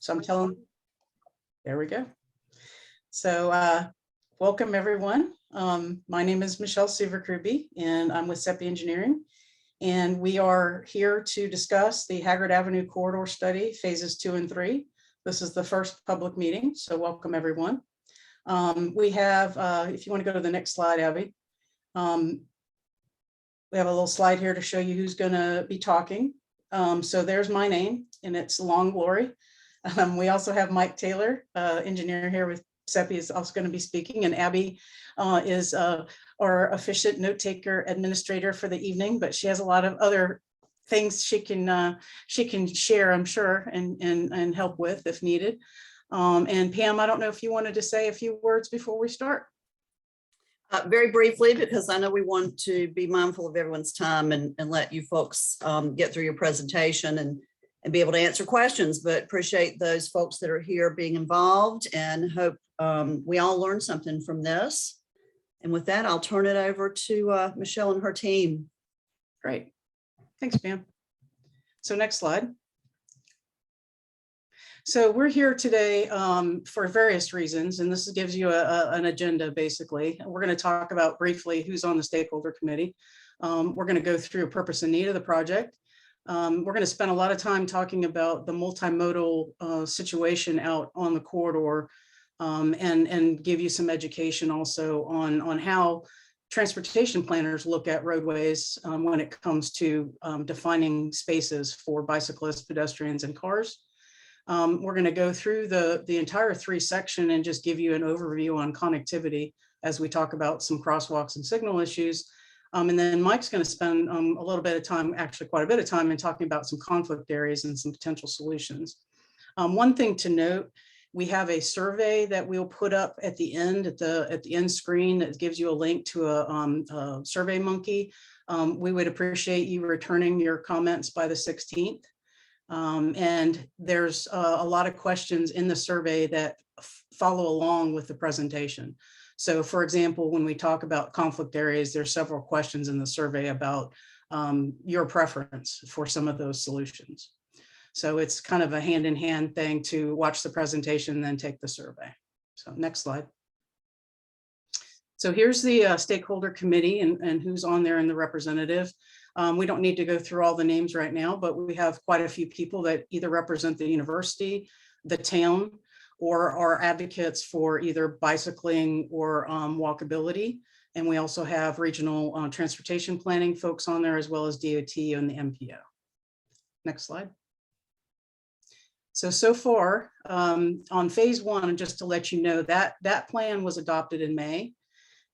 So I'm telling, there we go. So welcome everyone. My name is Michelle Suver-Kruby and I'm with SEPI Engineering. And we are here to discuss the Haggard Avenue Corridor Study, phases 2 and 3. This is the first public meeting, so welcome everyone. We have, if you want to go to the next slide, Abby. We have a little slide here to show you who's going to be talking. So there's my name, and it's Long Glory. We also have Mike Taylor, engineer here with SEPI, is also going to be speaking, and Abby is our efficient note taker administrator for the evening, but she has a lot of other things she can share, I'm sure, and help with if needed. And Pam, I don't know if you wanted to say a few words before we start. Very briefly, because I know we want to be mindful of everyone's time and let you folks get through your presentation and be able to answer questions, but appreciate those folks that are here being involved and hope we all learn something from this. And with that, I'll turn it over to Michelle and her team. Great. Thanks, Pam. So next slide. So we're here today for various reasons, and this gives you an agenda, basically. We're going to talk about briefly who's on the Stakeholder Committee. We're going to go through purpose and need of the project. We're going to spend a lot of time talking about the multimodal situation out on the corridor and give you some education also on how transportation planners look at roadways when it comes to defining spaces for bicyclists, pedestrians, and cars. We're going to go through the entire 3 section and just give you an overview on connectivity as we talk about some crosswalks and signal issues. And then Mike's going to spend a little bit of time, actually quite a bit of time, in talking about some conflict areas and some potential solutions. One thing to note, we have a survey that we'll put up at the end, at the end screen, that gives you a link to a Survey Monkey. We would appreciate you returning your comments by the 16th. And there's a lot of questions in the survey that follow along with the presentation. So for example, when we talk about conflict areas, there's several questions in the survey about your preference for some of those solutions. So it's kind of a hand-in-hand thing to watch the presentation and then take the survey. So next slide. So here's the Stakeholder Committee and who's on there in the representative. We don't need to go through all the names right now, but we have quite a few people that either represent the university, the town, or are advocates for either bicycling or walkability. And we also have regional transportation planning folks on there, as well as DOT and the MPO. Next slide. So far on phase 1, and just to let you know, that plan was adopted in May.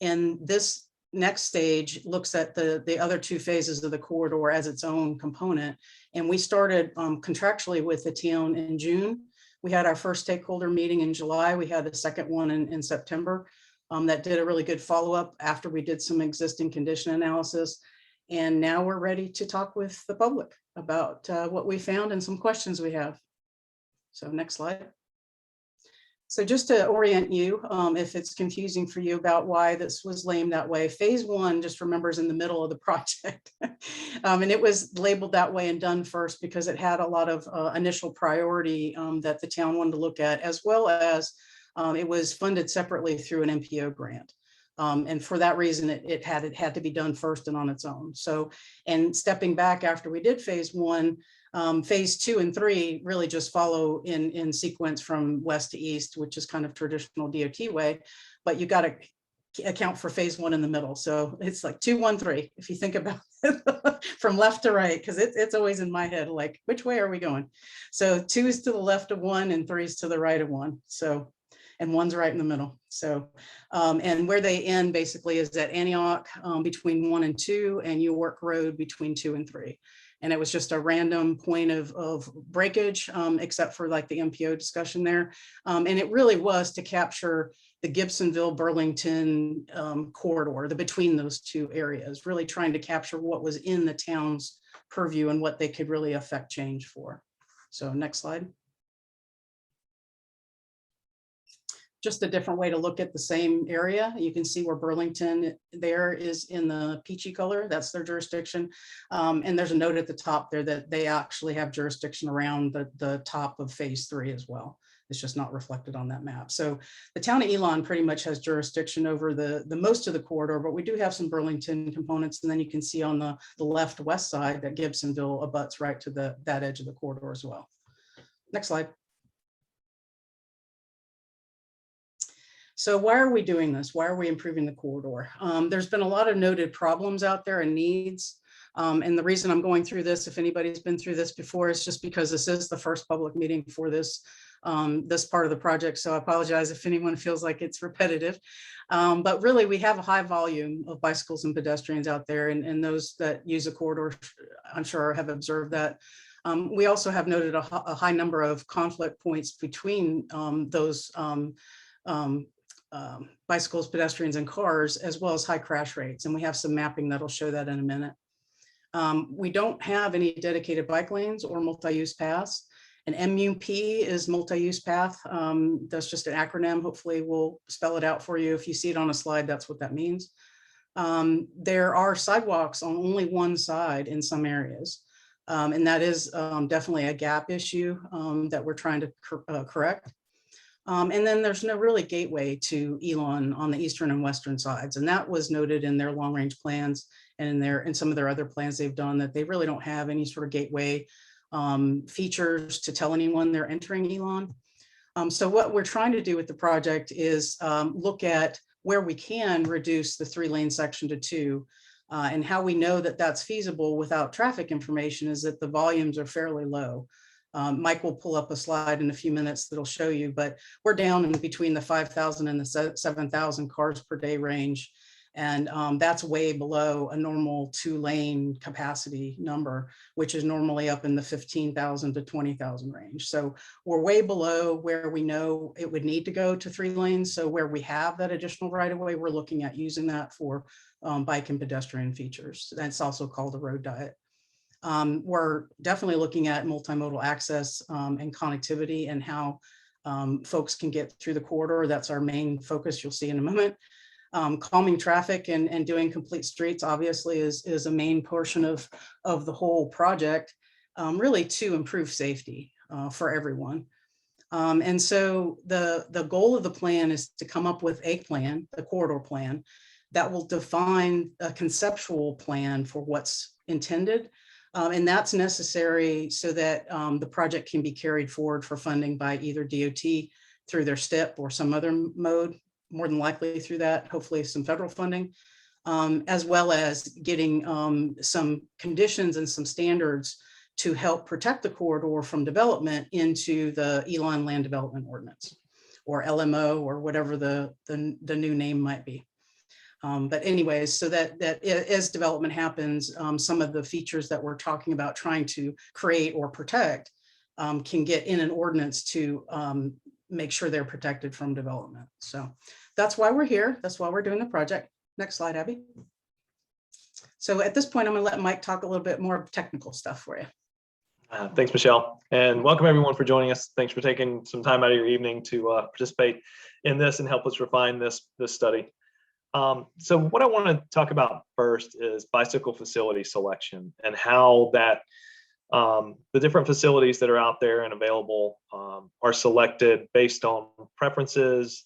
And this next stage looks at the other 2 phases of the corridor as its own component. And we started contractually with the town in June. We had our first stakeholder meeting in July. We had the second one in September that did a really good follow-up after we did some existing condition analysis. And now we're ready to talk with the public about what we found and some questions we have. So next slide. So just to orient you, if it's confusing for you about why this was named that way, phase 1, just remember, is in the middle of the project. And it was labeled that way and done first because it had a lot of initial priority that the town wanted to look at, as well as it was funded separately through an MPO grant. And for that reason, it had to be done first and on its own. So, and stepping back after we did phase 1, phase 2 and 3 really just follow in sequence from west to east, which is kind of traditional DOT way, but you got to account for phase 1 in the middle. So it's like 2, 1, 3, if you think about it from left to right, because it's always in my head, like, which way are we going? So 2 is to the left of 1 and 3 is to the right of 1. So, and 1's right in the middle. So, and where they end basically is at Antioch between 1 and 2 and York Road between 2 and 3. And it was just a random point of breakage, except for like the MPO discussion there. And it really was to capture the Gibsonville, Burlington corridor, the between those 2 areas, really trying to capture what was in the town's purview and what they could really affect change for. So next slide. just a different way to look at the same area. You can see where Burlington there is in the peachy color, that's their jurisdiction. And there's a note at the top there that they actually have jurisdiction around the top of phase 3 as well. It's just not reflected on that map. So the town of Elon pretty much has jurisdiction over the most of the corridor, but we do have some Burlington components. And then you can see on the left west side that Gibsonville abuts right to that edge of the corridor as well. Next slide. So why are we doing this? Why are we improving the corridor? There's been a lot of noted problems out there and needs. And the reason I'm going through this, if anybody's been through this before, is just because this is the first public meeting for this part of the project. So I apologize if anyone feels like it's repetitive. But really, we have a high volume of bicycles and pedestrians out there, and those that use a corridor, I'm sure, have observed that. We also have noted a high number of conflict points between those bicycles, pedestrians, and cars, as well as high crash rates. And we have some mapping that'll show that in a minute. We don't have any dedicated bike lanes or multi-use paths. An MUP is multi-use path. That's just an acronym. Hopefully we'll spell it out for you. If you see it on a slide, that's what that means. There are sidewalks on only one side in some areas. And that is definitely a gap issue that we're trying to correct. And then there's no really gateway to Elon on the eastern and western sides. And that was noted in their long range plans and in some of their other plans they've done, that they really don't have any sort of gateway features to tell anyone they're entering Elon. So what we're trying to do with the project is look at where we can reduce the 3-lane section to 2. And how we know that that's feasible without traffic information is that the volumes are fairly low. Mike will pull up a slide in a few minutes that'll show you, but we're down in between the 5,000 and the 7,000 cars per day range. And that's way below a normal 2-lane capacity number, which is normally up in the 15,000 to 20,000 range. So we're way below where we know it would need to go to 3 lanes. So where we have that additional right of way, we're looking at using that for bike and pedestrian features. That's also called a road diet. We're definitely looking at multimodal access and connectivity and how folks can get through the corridor. That's our main focus, you'll see in a moment. Calming traffic and doing complete streets obviously is a main portion of the whole project, really to improve safety for everyone. And so the goal of the plan is to come up with a plan, the corridor plan, that will define a conceptual plan for what's intended. And that's necessary so that the project can be carried forward for funding by either DOT through their STIP or some other mode, more than likely through that, hopefully some federal funding, as well as getting some conditions and some standards to help protect the corridor from development into the Elon Land Development Ordinance, or LMO, or whatever the new name might be. But anyways, so that as development happens, some of the features that we're talking about trying to create or protect can get in an ordinance to make sure they're protected from development. So that's why we're here. That's why we're doing the project. Next slide, Abby. So at this point, I'm going to let Mike talk a little bit more technical stuff for you. Thanks, Michelle, and welcome everyone for joining us. Thanks for taking some time out of your evening to participate in this and help us refine this study. So what I want to talk about first is bicycle facility selection and how that the different facilities that are out there and available are selected based on preferences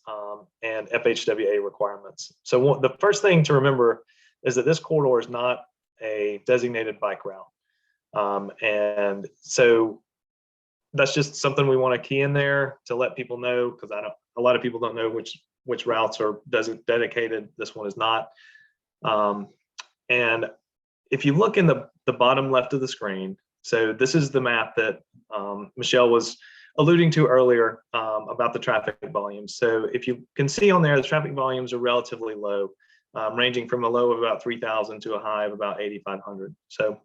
and FHWA requirements. So the first thing to remember is that this corridor is not a designated bike route. And so that's just something we want to key in there to let people know, because a lot of people don't know which routes are dedicated. This one is not. And if you look in the bottom left of the screen, so this is the map that Michelle was alluding to earlier about the traffic volumes. So if you can see on there, the traffic volumes are relatively low, ranging from a low of about 3,000 to a high of about 8,500. So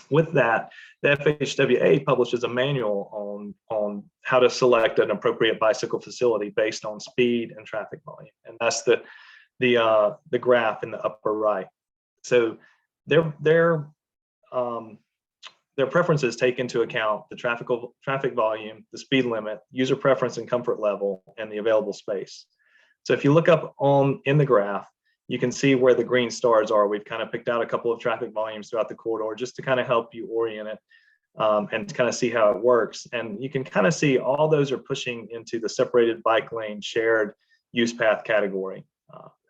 with that, the FHWA publishes a manual on how to select an appropriate bicycle facility based on speed and traffic volume, and that's the graph in the upper right. So their their preferences take into account the traffic volume, the speed limit, user preference and comfort level, and the available space. So if you look up in the graph, you can see where the green stars are. We've kind of picked out a couple of traffic volumes throughout the corridor just to kind of help you orient it and to kind of see how it works. And you can kind of see all those are pushing into the separated bike lane shared use path category.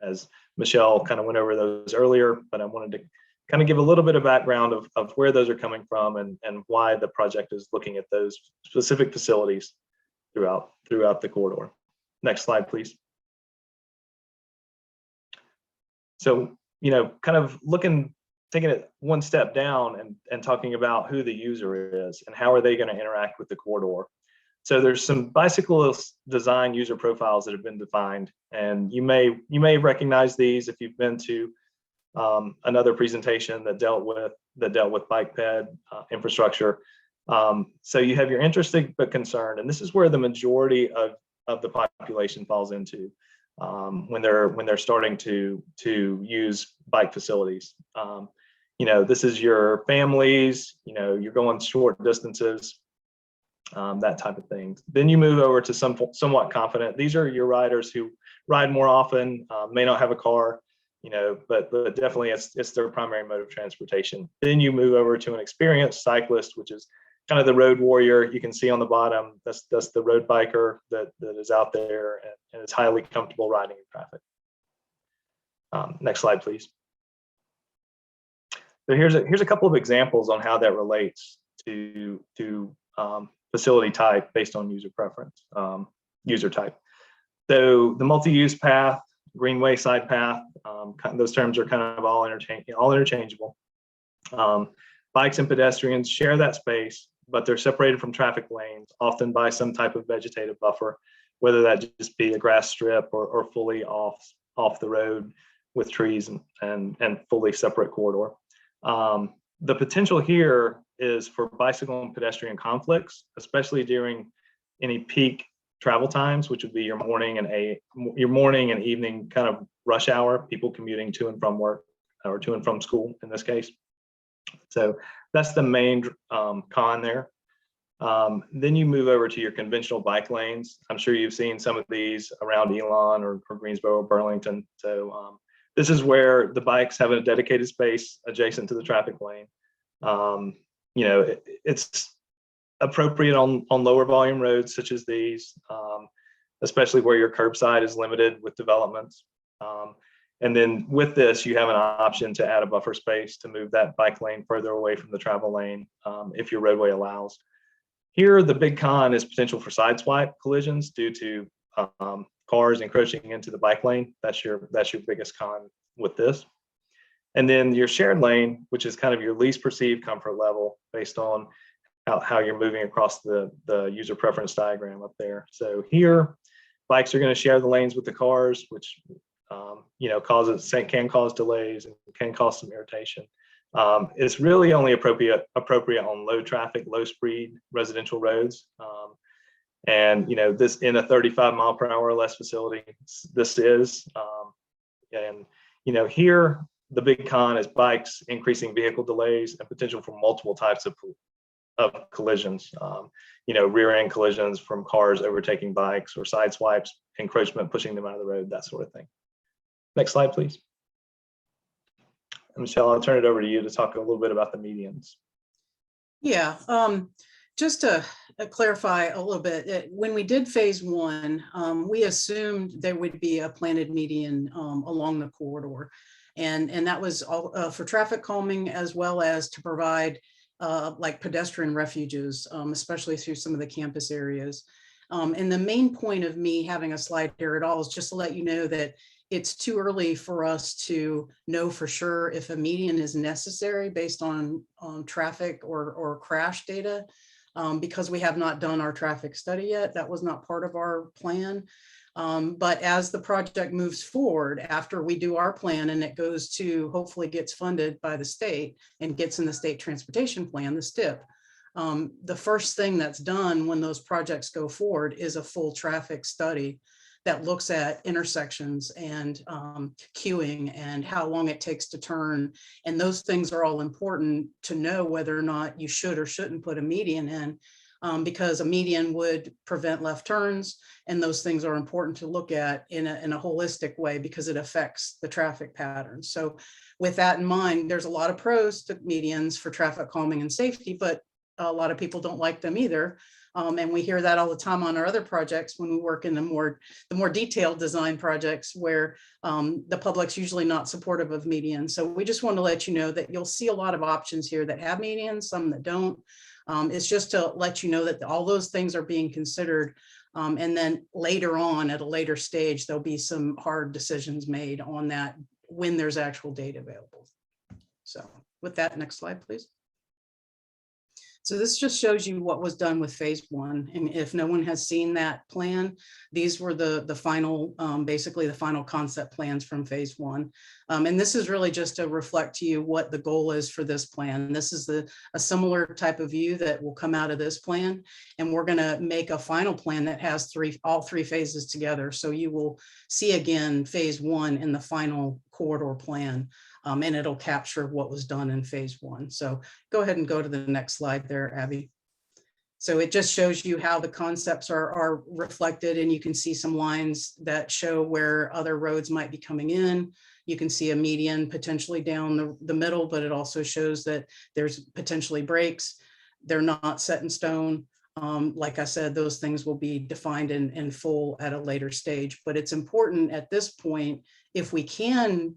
As Michelle kind of went over those earlier, but I wanted to kind of give a little bit of background of where those are coming from and why the project is looking at those specific facilities throughout the corridor. Next slide, please. So, kind of taking it one step down and talking about who the user is and how are they going to interact with the corridor. So there's some bicyclist design user profiles that have been defined, and you may recognize these if you've been to another presentation that dealt with bike ped infrastructure. So you have your interested but concerned, and this is where the majority of the population falls into when they're starting to use bike facilities. This is your families, you're going short distances, that type of thing. Then you move over to somewhat confident. These are your riders who ride more often, may not have a car, but definitely it's their primary mode of transportation. Then you move over to an experienced cyclist, which is kind of the road warrior. You can see on the bottom, that's the road biker that is out there and is highly comfortable riding in traffic. Next slide, please. So here's a couple of examples on how that relates to facility type based on user preference, user type. So the multi-use path, greenway side path, those terms are kind of all interchangeable. Bikes and pedestrians share that space, but they're separated from traffic lanes, often by some type of vegetative buffer, whether that just be a grass strip or fully off the road with trees and fully separate corridor. The potential here is for bicycle and pedestrian conflicts, especially during any peak travel times, which would be your morning and evening kind of rush hour, people commuting to and from work or to and from school in this case. So that's the main con there. Then you move over to your conventional bike lanes. I'm sure you've seen some of these around Elon or Greensboro, Burlington. So this is where the bikes have a dedicated space adjacent to the traffic lane. It's appropriate on lower volume roads such as these, especially where your curbside is limited with developments. And then with this, you have an option to add a buffer space to move that bike lane further away from the travel lane if your roadway allows. Here, the big con is potential for sideswipe collisions due to cars encroaching into the bike lane. That's your biggest con with this. And then your shared lane, which is kind of your least perceived comfort level based on how you're moving across the user preference diagram up there. So here, bikes are going to share the lanes with the cars, which can cause delays and can cause some irritation. It's really only appropriate on low traffic, low speed residential roads. This in a 35 mile per hour or less facility, this is, here, the big con is bikes increasing vehicle delays and potential for multiple types of collisions, rear end collisions from cars overtaking bikes or side swipes, encroachment, pushing them out of the road, that sort of thing. Next slide, please. Michelle, I'll turn it over to you to talk a little bit about the medians. Yeah, just to clarify a little bit, when we did phase one, we assumed there would be a planted median along the corridor. And that was all for traffic calming, as well as to provide like pedestrian refuges, especially through some of the campus areas. And the main point of me having a slide here at all is just to let you know that it's too early for us to know for sure if a median is necessary based on traffic or crash data, because we have not done our traffic study yet. That was not part of our plan. But as the project moves forward, after we do our plan and it goes to, hopefully gets funded by the state and gets in the state transportation plan, the STIP, the first thing that's done when those projects go forward is a full traffic study that looks at intersections and queuing and how long it takes to turn. And those things are all important to know whether or not you should or shouldn't put a median in, because a median would prevent left turns. And those things are important to look at in a holistic way because it affects the traffic patterns. So with that in mind, there's a lot of pros to medians for traffic calming and safety, but a lot of people don't like them either. And we hear that all the time on our other projects when we work in the more detailed design projects where the public's usually not supportive of medians. So we just want to let you know that you'll see a lot of options here that have medians, some that don't. It's just to let you know that all those things are being considered. And then later on, at a later stage, there'll be some hard decisions made on that when there's actual data available. So with that, next slide, please. So this just shows you what was done with phase one. And if no one has seen that plan, these were the final, basically the final concept plans from phase one. And this is really just to reflect to you what the goal is for this plan. This is a similar type of view that will come out of this plan. And we're gonna make a final plan that has all three phases together. So you will see again, phase one in the final corridor plan. And it'll capture what was done in phase one. So go ahead and go to the next slide there, Abby. So it just shows you how the concepts are reflected, and you can see some lines that show where other roads might be coming in. You can see a median potentially down the middle, but it also shows that there's potentially breaks. They're not set in stone. Like I said, those things will be defined in full at a later stage, but it's important at this point, if we can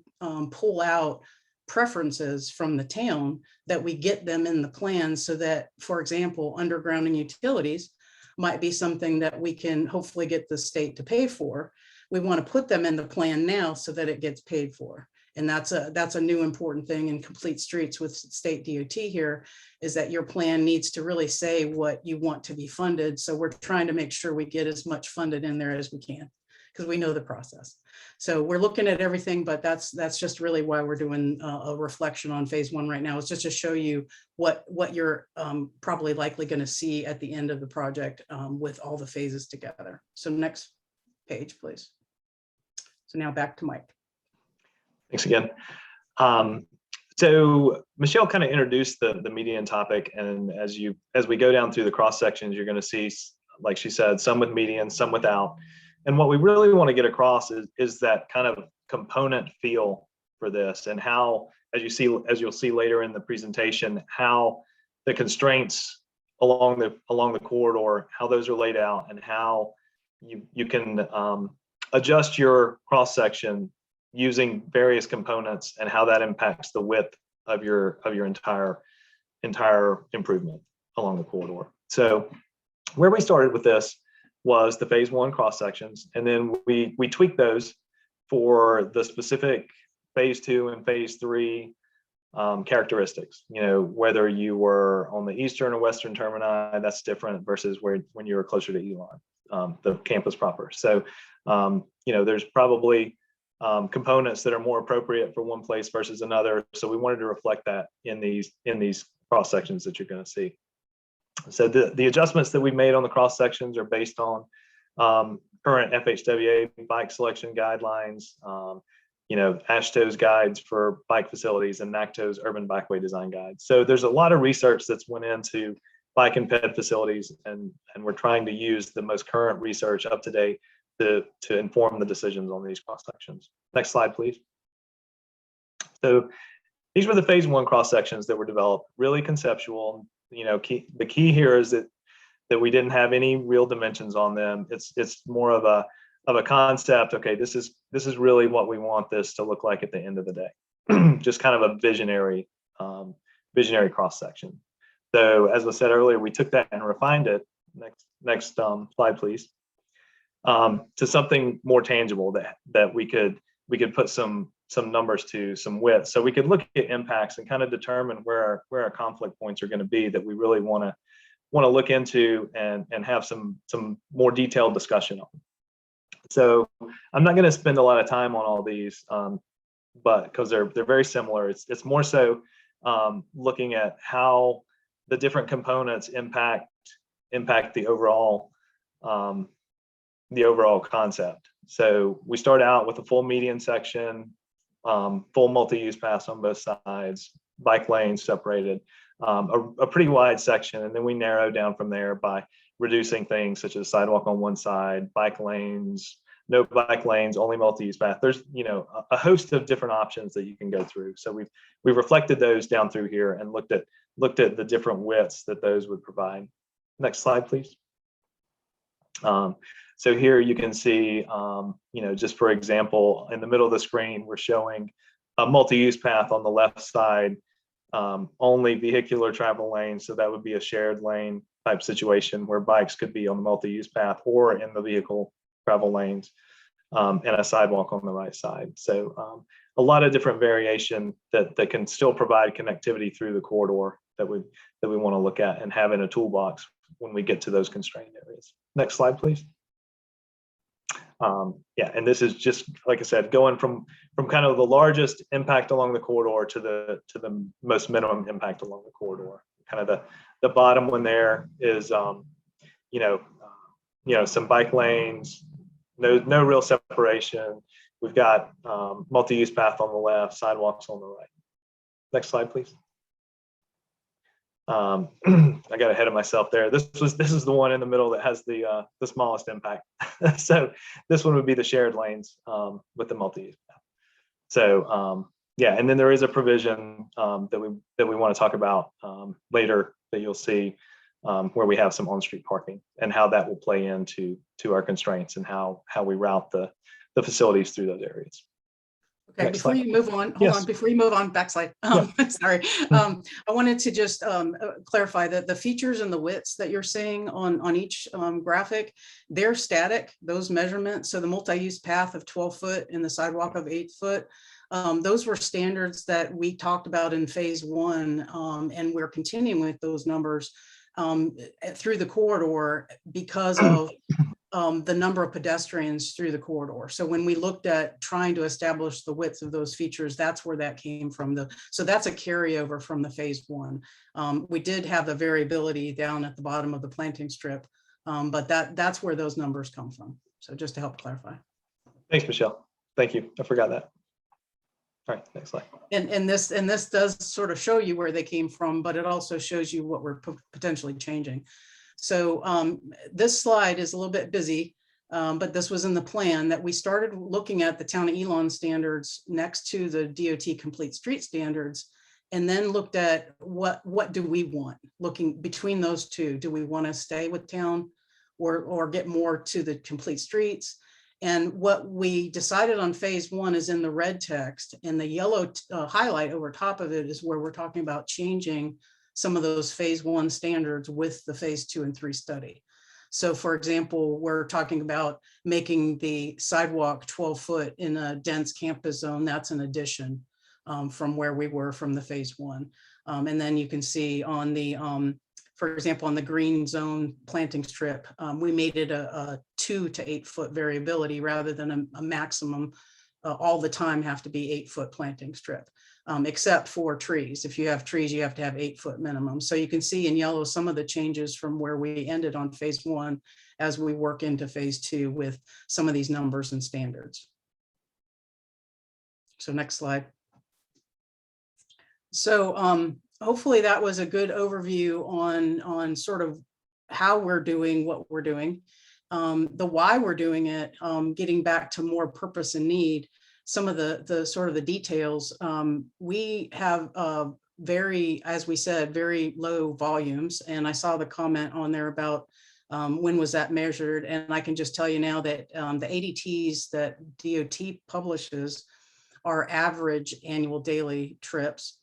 pull out preferences from the town, that we get them in the plan so that, for example, undergrounding utilities might be something that we can hopefully get the state to pay for. We want to put them in the plan now so that it gets paid for. And that's a new important thing in complete streets with state DOT here, is that your plan needs to really say what you want to be funded. So we're trying to make sure we get as much funded in there as we can, because we know the process. So we're looking at everything, but that's just really why we're doing a reflection on phase one right now. It's just to show you what you're probably likely going to see at the end of the project with all the phases together. So next page, please. So now back to Mike. Thanks again. So Michelle kind of introduced the median topic, and as we go down through the cross sections, you're going to see, like she said, some with median, some without. And what we really want to get across is that kind of component feel for this, and how, as you'll see later in the presentation, how the constraints along the corridor, how those are laid out, and how you can adjust your cross section using various components, and how that impacts the width of your entire improvement along the corridor. So where we started with this was the phase one cross sections, and then we tweaked those for the specific phase two and phase three characteristics. You know, whether you were on the eastern or western termini, that's different versus when you were closer to Elon, the campus proper. So you know, there's probably components that are more appropriate for one place versus another. So we wanted to reflect that in these cross sections that you're going to see. So the adjustments that we made on the cross sections are based on current FHWA bike selection guidelines, you know, AASHTO's guides for bike facilities, and NACTO's urban bikeway design guides. So there's a lot of research that's went into bike and ped facilities, and we're trying to use the most current research up to date to inform the decisions on these cross sections. Next slide, please. So these were the phase one cross sections that were developed, really conceptual. You know, the key here is that we didn't have any real dimensions on them. It's more of a concept. Okay, this is really what we want this to look like at the end of the day. Just kind of a visionary cross section. So as I said earlier, we took that and refined it. Next slide, please. To something more tangible that we could put some numbers to, some width, so we could look at impacts and kind of determine where our conflict points are going to be that we really want to look into and have some more detailed discussion on. So I'm not going to spend a lot of time on all these, but because they're very similar, it's more so looking at how the different components impact the overall the overall concept. So we start out with a full median section, full multi-use paths on both sides, bike lanes separated, a pretty wide section, and then we narrow down from there by reducing things such as sidewalk on one side, bike lanes, no bike lanes, only multi-use path. There's, you know, a host of different options that you can go through. So we've reflected those down through here and looked at the different widths that those would provide. Next slide, please. So here you can see, you know, just for example, in the middle of the screen, we're showing a multi-use path on the left side, only vehicular travel lane. So that would be a shared lane type situation where bikes could be on the multi-use path or in the vehicle travel lanes, and a sidewalk on the right side. So a lot of different variation that can still provide connectivity through the corridor that we want to look at and have in a toolbox when we get to those constrained areas. Next slide, please. Yeah, and this is just, like I said, going from kind of the largest impact along the corridor to the most minimum impact along the corridor. Kind of the bottom one there is, you know, some bike lanes, no real separation. We've got multi-use path on the left, sidewalks on the right. Next slide, please. I got ahead of myself there. This is the one in the middle that has the smallest impact. So this one would be the shared lanes with the multi-use path. So yeah, and then there is a provision that we want to talk about later that you'll see where we have some on-street parking and how that will play into our constraints and how we route the facilities through those areas. Okay, Next before slide. you move on, hold Yes. on, before you move on, backslide. Sorry. I wanted to just clarify that the features and the widths that you're seeing on each graphic, they're static, those measurements. So the multi-use path of 12 foot and the sidewalk of 8 foot, those were standards that we talked about in phase 1, and we're continuing with those numbers through the corridor because of the number of pedestrians through the corridor. So when we looked at trying to establish the width of those features, that's where that came from. So that's a carryover from the phase 1. We did have the variability down at the bottom of the planting strip, but that's where those numbers come from. So just to help clarify. Thanks, Michelle. Thank you. I forgot that. All right, next slide. And this does sort of show you where they came from, but it also shows you what we're potentially changing. So this slide is a little bit busy, but this was in the plan that we started looking at the town of Elon standards next to the DOT complete street standards, and then looked at what do we want, looking between those two. Do we want to stay with town or get more to the complete streets? And what we decided on phase 1 is in the red text, and the yellow highlight over top of it is where we're talking about changing some of those phase 1 standards with the phase 2 and 3 study. So for example, we're talking about making the sidewalk 12 foot in a dense campus zone. That's an addition from where we were from the phase 1. And then you can see on the, for example, on the green zone planting strip, we made it a 2 to 8 foot variability rather than a maximum all the time have to be 8 foot planting strip. Except for trees. If you have trees, you have to have 8 foot minimum. So you can see in yellow some of the changes from where we ended on phase 1 as we work into phase 2 with some of these numbers and standards. So next slide. So hopefully that was a good overview on sort of how we're doing what we're doing, the why we're doing it, getting back to more purpose and need. Some of the sort of the details, we have very, as we said, very low volumes. And I saw the comment on there about when was that measured. And I can just tell you now that the ADTs that DOT publishes are average annual daily trips.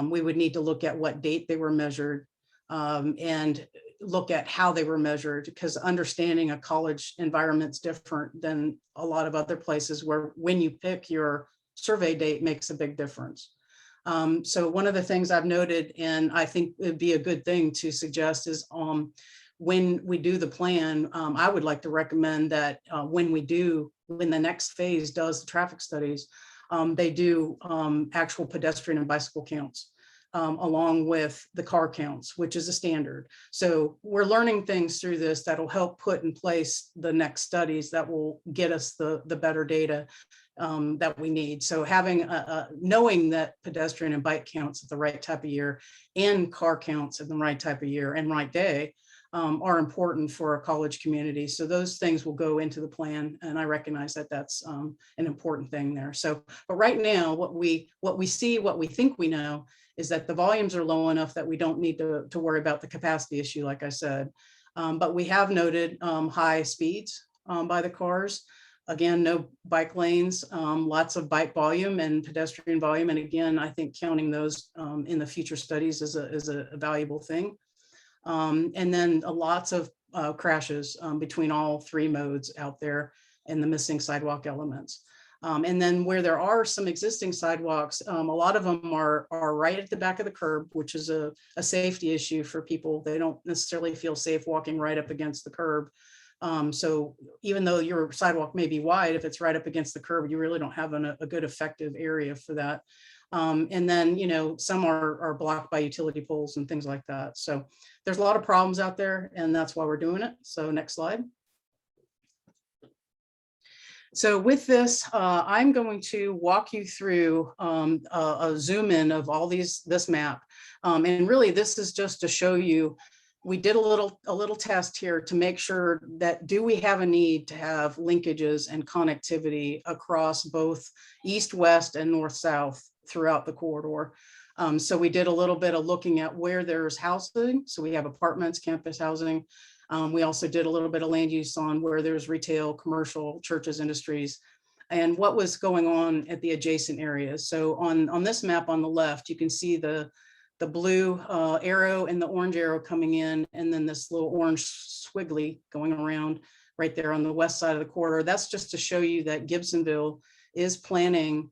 We would need to look at what date they were measured and look at how they were measured, because understanding a college environment's different than a lot of other places where when you pick your survey date makes a big difference. So one of the things I've noted, and I think it'd be a good thing to suggest, is when we do the plan, I would like to recommend that when the next phase does the traffic studies, they do actual pedestrian and bicycle counts. along with the car counts, which is a standard. So we're learning things through this that'll help put in place the next studies that will get us the better data that we need. So having knowing that pedestrian and bike counts at the right type of year and car counts at the right type of year and right day are important for a college community. So those things will go into the plan, and I recognize that that's an important thing there. So, but right now, what we see, what we think we know, is that the volumes are low enough that we don't need to worry about the capacity issue, like I said. But we have noted high speeds by the cars. Again, no bike lanes, lots of bike volume and pedestrian volume. And again, I think counting those in the future studies is a valuable thing. And then lots of crashes between all three modes out there and the missing sidewalk elements. And then where there are some existing sidewalks, a lot of them are right at the back of the curb, which is a safety issue for people. They don't necessarily feel safe walking right up against the curb. So even though your sidewalk may be wide, if it's right up against the curb, you really don't have a good effective area for that. And then, you know, some are blocked by utility poles and things like that. So there's a lot of problems out there, and that's why we're doing it. So next slide. So with this, I'm going to walk you through a zoom in of all this map. And really, this is just to show you, we did a little test here to make sure that do we have a need to have linkages and connectivity across both east, west, and north, south throughout the corridor. So we did a little bit of looking at where there's housing. So we have apartments, campus housing. We also did a little bit of land use on where there's retail, commercial, churches, industries, and what was going on at the adjacent areas. So on this map on the left, you can see the blue arrow and the orange arrow coming in, and then this little orange squiggly going around right there on the west side of the corridor. That's just to show you that Gibsonville is planning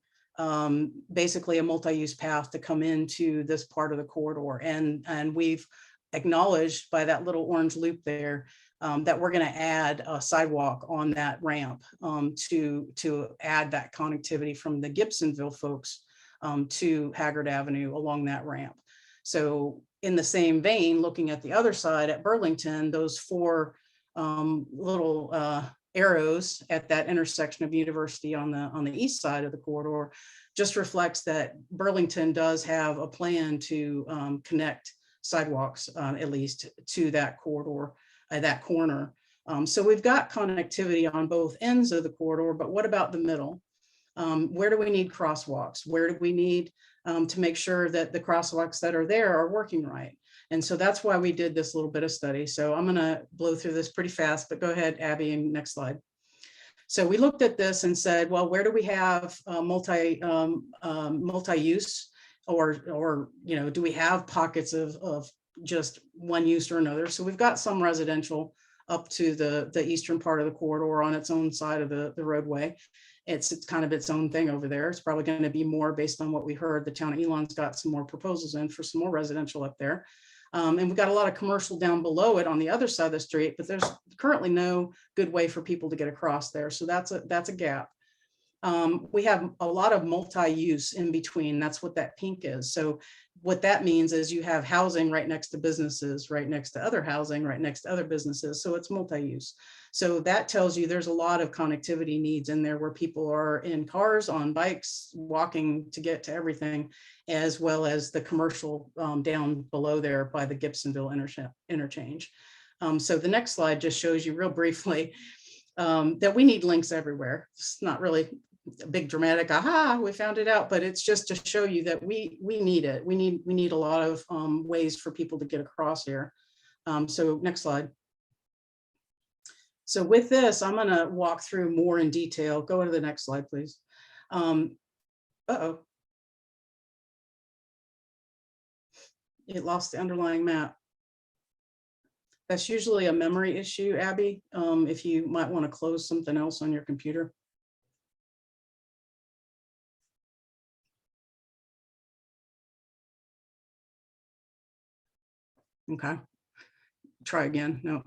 basically a multi-use path to come into this part of the corridor. And we've acknowledged by that little orange loop there that we're going to add a sidewalk on that ramp to add that connectivity from the Gibsonville folks to Haggard Avenue along that ramp. So in the same vein, looking at the other side at Burlington, those four little arrows at that intersection of University on the east side of the corridor just reflects that Burlington does have a plan to connect sidewalks at least to that corridor, that corner. So we've got connectivity on both ends of the corridor, but what about the middle? Where do we need crosswalks? Where do we need to make sure that the crosswalks that are there are working right? And so that's why we did this little bit of study. So I'm going to blow through this pretty fast, but go ahead, Abby, and next slide. So we looked at this and said, well, where do we have multi-use, or you know, do we have pockets of just one use or another? So we've got some residential up to the eastern part of the corridor on its own side of the roadway. It's kind of its own thing over there. It's probably going to be more based on what we heard. The town of Elon's got some more proposals in for some more residential up there. And we've got a lot of commercial down below it on the other side of the street, but there's currently no good way for people to get across there. So that's a gap. We have a lot of multi-use in between. That's what that pink is. So what that means is you have housing right next to businesses, right next to other housing, right next to other businesses. So it's multi-use. So that tells you there's a lot of connectivity needs in there where people are in cars, on bikes, walking to get to everything, as well as the commercial down below there by the Gibsonville interchange. So the next slide just shows you real briefly that we need links everywhere. It's not really a big dramatic, aha, we found it out, but it's just to show you that we need it. We need a lot of ways for people to get across here. So next slide. So with this, I'm going to walk through more in detail. Go to the next slide, please. Uh-oh. It lost the underlying map. That's usually a memory issue, Abby, if you might want to close something else on your computer. Okay, try again, no.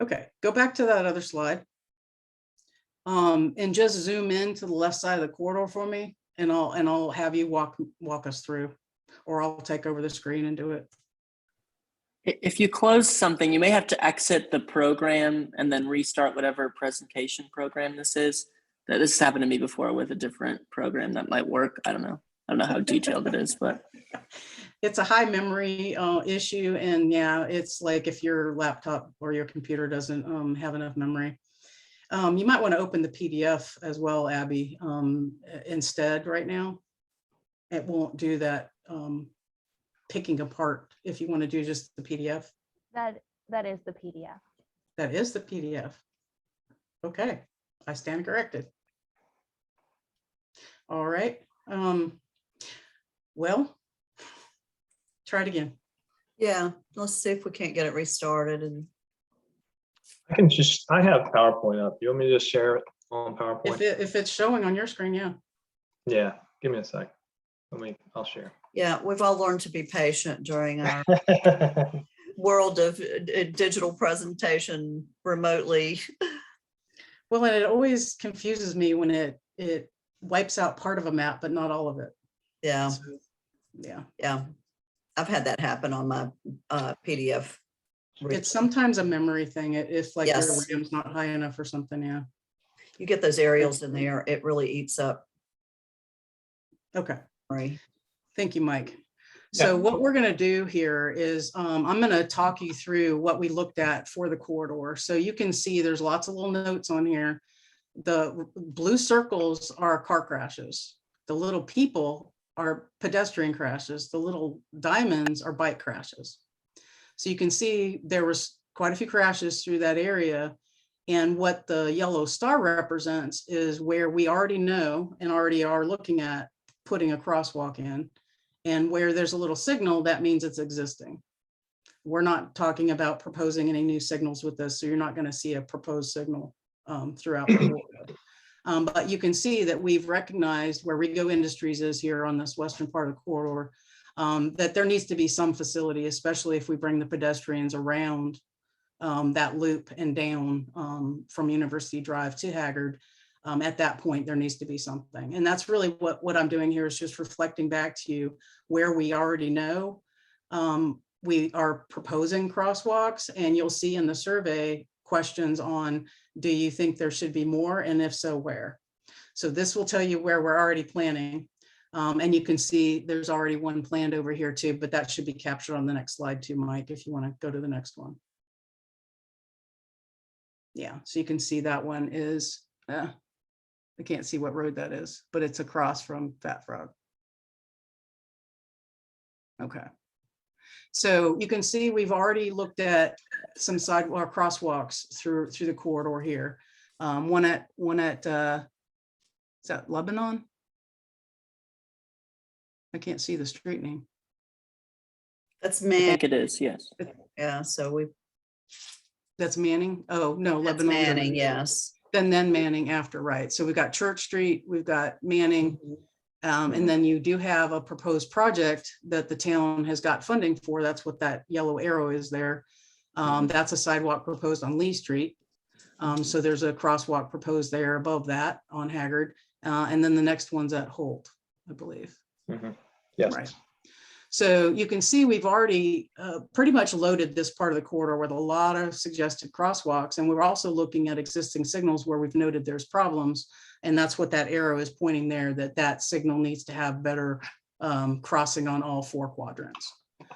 Okay, go back to that other slide. And just zoom in to the left side of the corridor for me and I'll have you walk us through, or I'll take over the screen and do it. If you close something, you may have to exit the program and then restart whatever presentation program this is. This has happened to me before with a different program that might work. I don't know how detailed it is, but It's a high memory issue, and yeah, it's like if your laptop or your computer doesn't have enough memory. You might want to open the PDF as well, Abby, instead right now. It won't do that picking apart if you want to do just the PDF. That is the PDF. That is the PDF. Okay, I stand corrected. All right. Well, try it again. Yeah, let's see if we can't get it restarted. And I have PowerPoint up. You want me to just share it on PowerPoint? If it's showing on your screen, yeah. Yeah, give me a sec. I'll share. yeah, we've all learned to be patient during our world of digital presentation remotely. Well, and it always confuses me when it wipes out part of a map, but not all of it. Yeah, So, yeah. yeah. I've had that happen on my PDF. It's sometimes a memory thing. If like Yes. your RAM's not high enough or something, yeah. You get those aerials in there, it really eats up. Okay. Right. Thank you, Mike. Yeah. So what we're going to do here is I'm going to talk you through what we looked at for the corridor. So you can see there's lots of little notes on here. The blue circles are car crashes. The little people are pedestrian crashes. The little diamonds are bike crashes. So you can see there was quite a few crashes through that area. And what the yellow star represents is where we already know and already are looking at putting a crosswalk in. And where there's a little signal, that means it's existing. We're not talking about proposing any new signals with this, so you're not going to see a proposed signal throughout the corridor. But you can see that we've recognized where Rego Industries is here on this western part of the corridor, that there needs to be some facility, especially if we bring the pedestrians around that loop and down from University Drive to Haggard. At that point, there needs to be something. And that's really what I'm doing here, is just reflecting back to you where we already know. We are proposing crosswalks, and you'll see in the survey questions on, do you think there should be more? And if so, where? So this will tell you where we're already planning. And you can see there's already one planned over here too, but that should be captured on the next slide too, Mike, if you want to go to the next one. Yeah, so you can see that one is, I can't see what road that is, but it's across from Fat Frog. Okay. So you can see we've already looked at some sidewalk crosswalks through the corridor here. One at is that Lebanon? I can't see the street name. That's I man. think it is, yes. Yeah, so we. That's Manning. Oh, no, That's Lebanon. Manning, yes. Then Manning after, right? So we've got Church Street, we've got Manning, and then you do have a proposed project that the town has got funding for. That's what that yellow arrow is there. That's a sidewalk proposed on Lee Street. So there's a crosswalk proposed there above that on Haggard. And then the next one's at Holt, I believe. Mhm. Yes. Right. So you can see we've already pretty much loaded this part of the corridor with a lot of suggested crosswalks. And we're also looking at existing signals where we've noted there's problems. And that's what that arrow is pointing there, that signal needs to have better crossing on all four quadrants.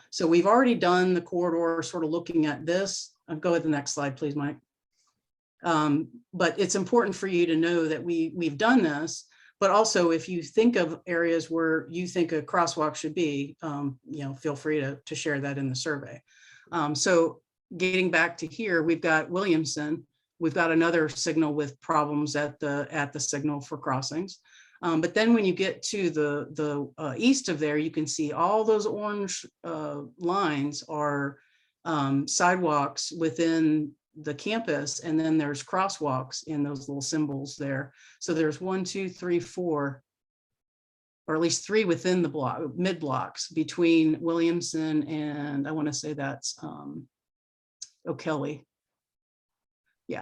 So we've already done the corridor sort of looking at this. Go to the next slide, please, Mike. But it's important for you to know that we've done this. But also, if you think of areas where you think a crosswalk should be, feel free to share that in the survey. So getting back to here, we've got Williamson. We've got another signal with problems at the signal for crossings. But then when you get to the east of there, you can see all those orange lines are sidewalks within the campus, and then there's crosswalks in those little symbols there. So there's 1, 2, 3, 4, or at least 3 within the block, mid blocks between Williamson and I want to say that's O'Kelly. Yeah,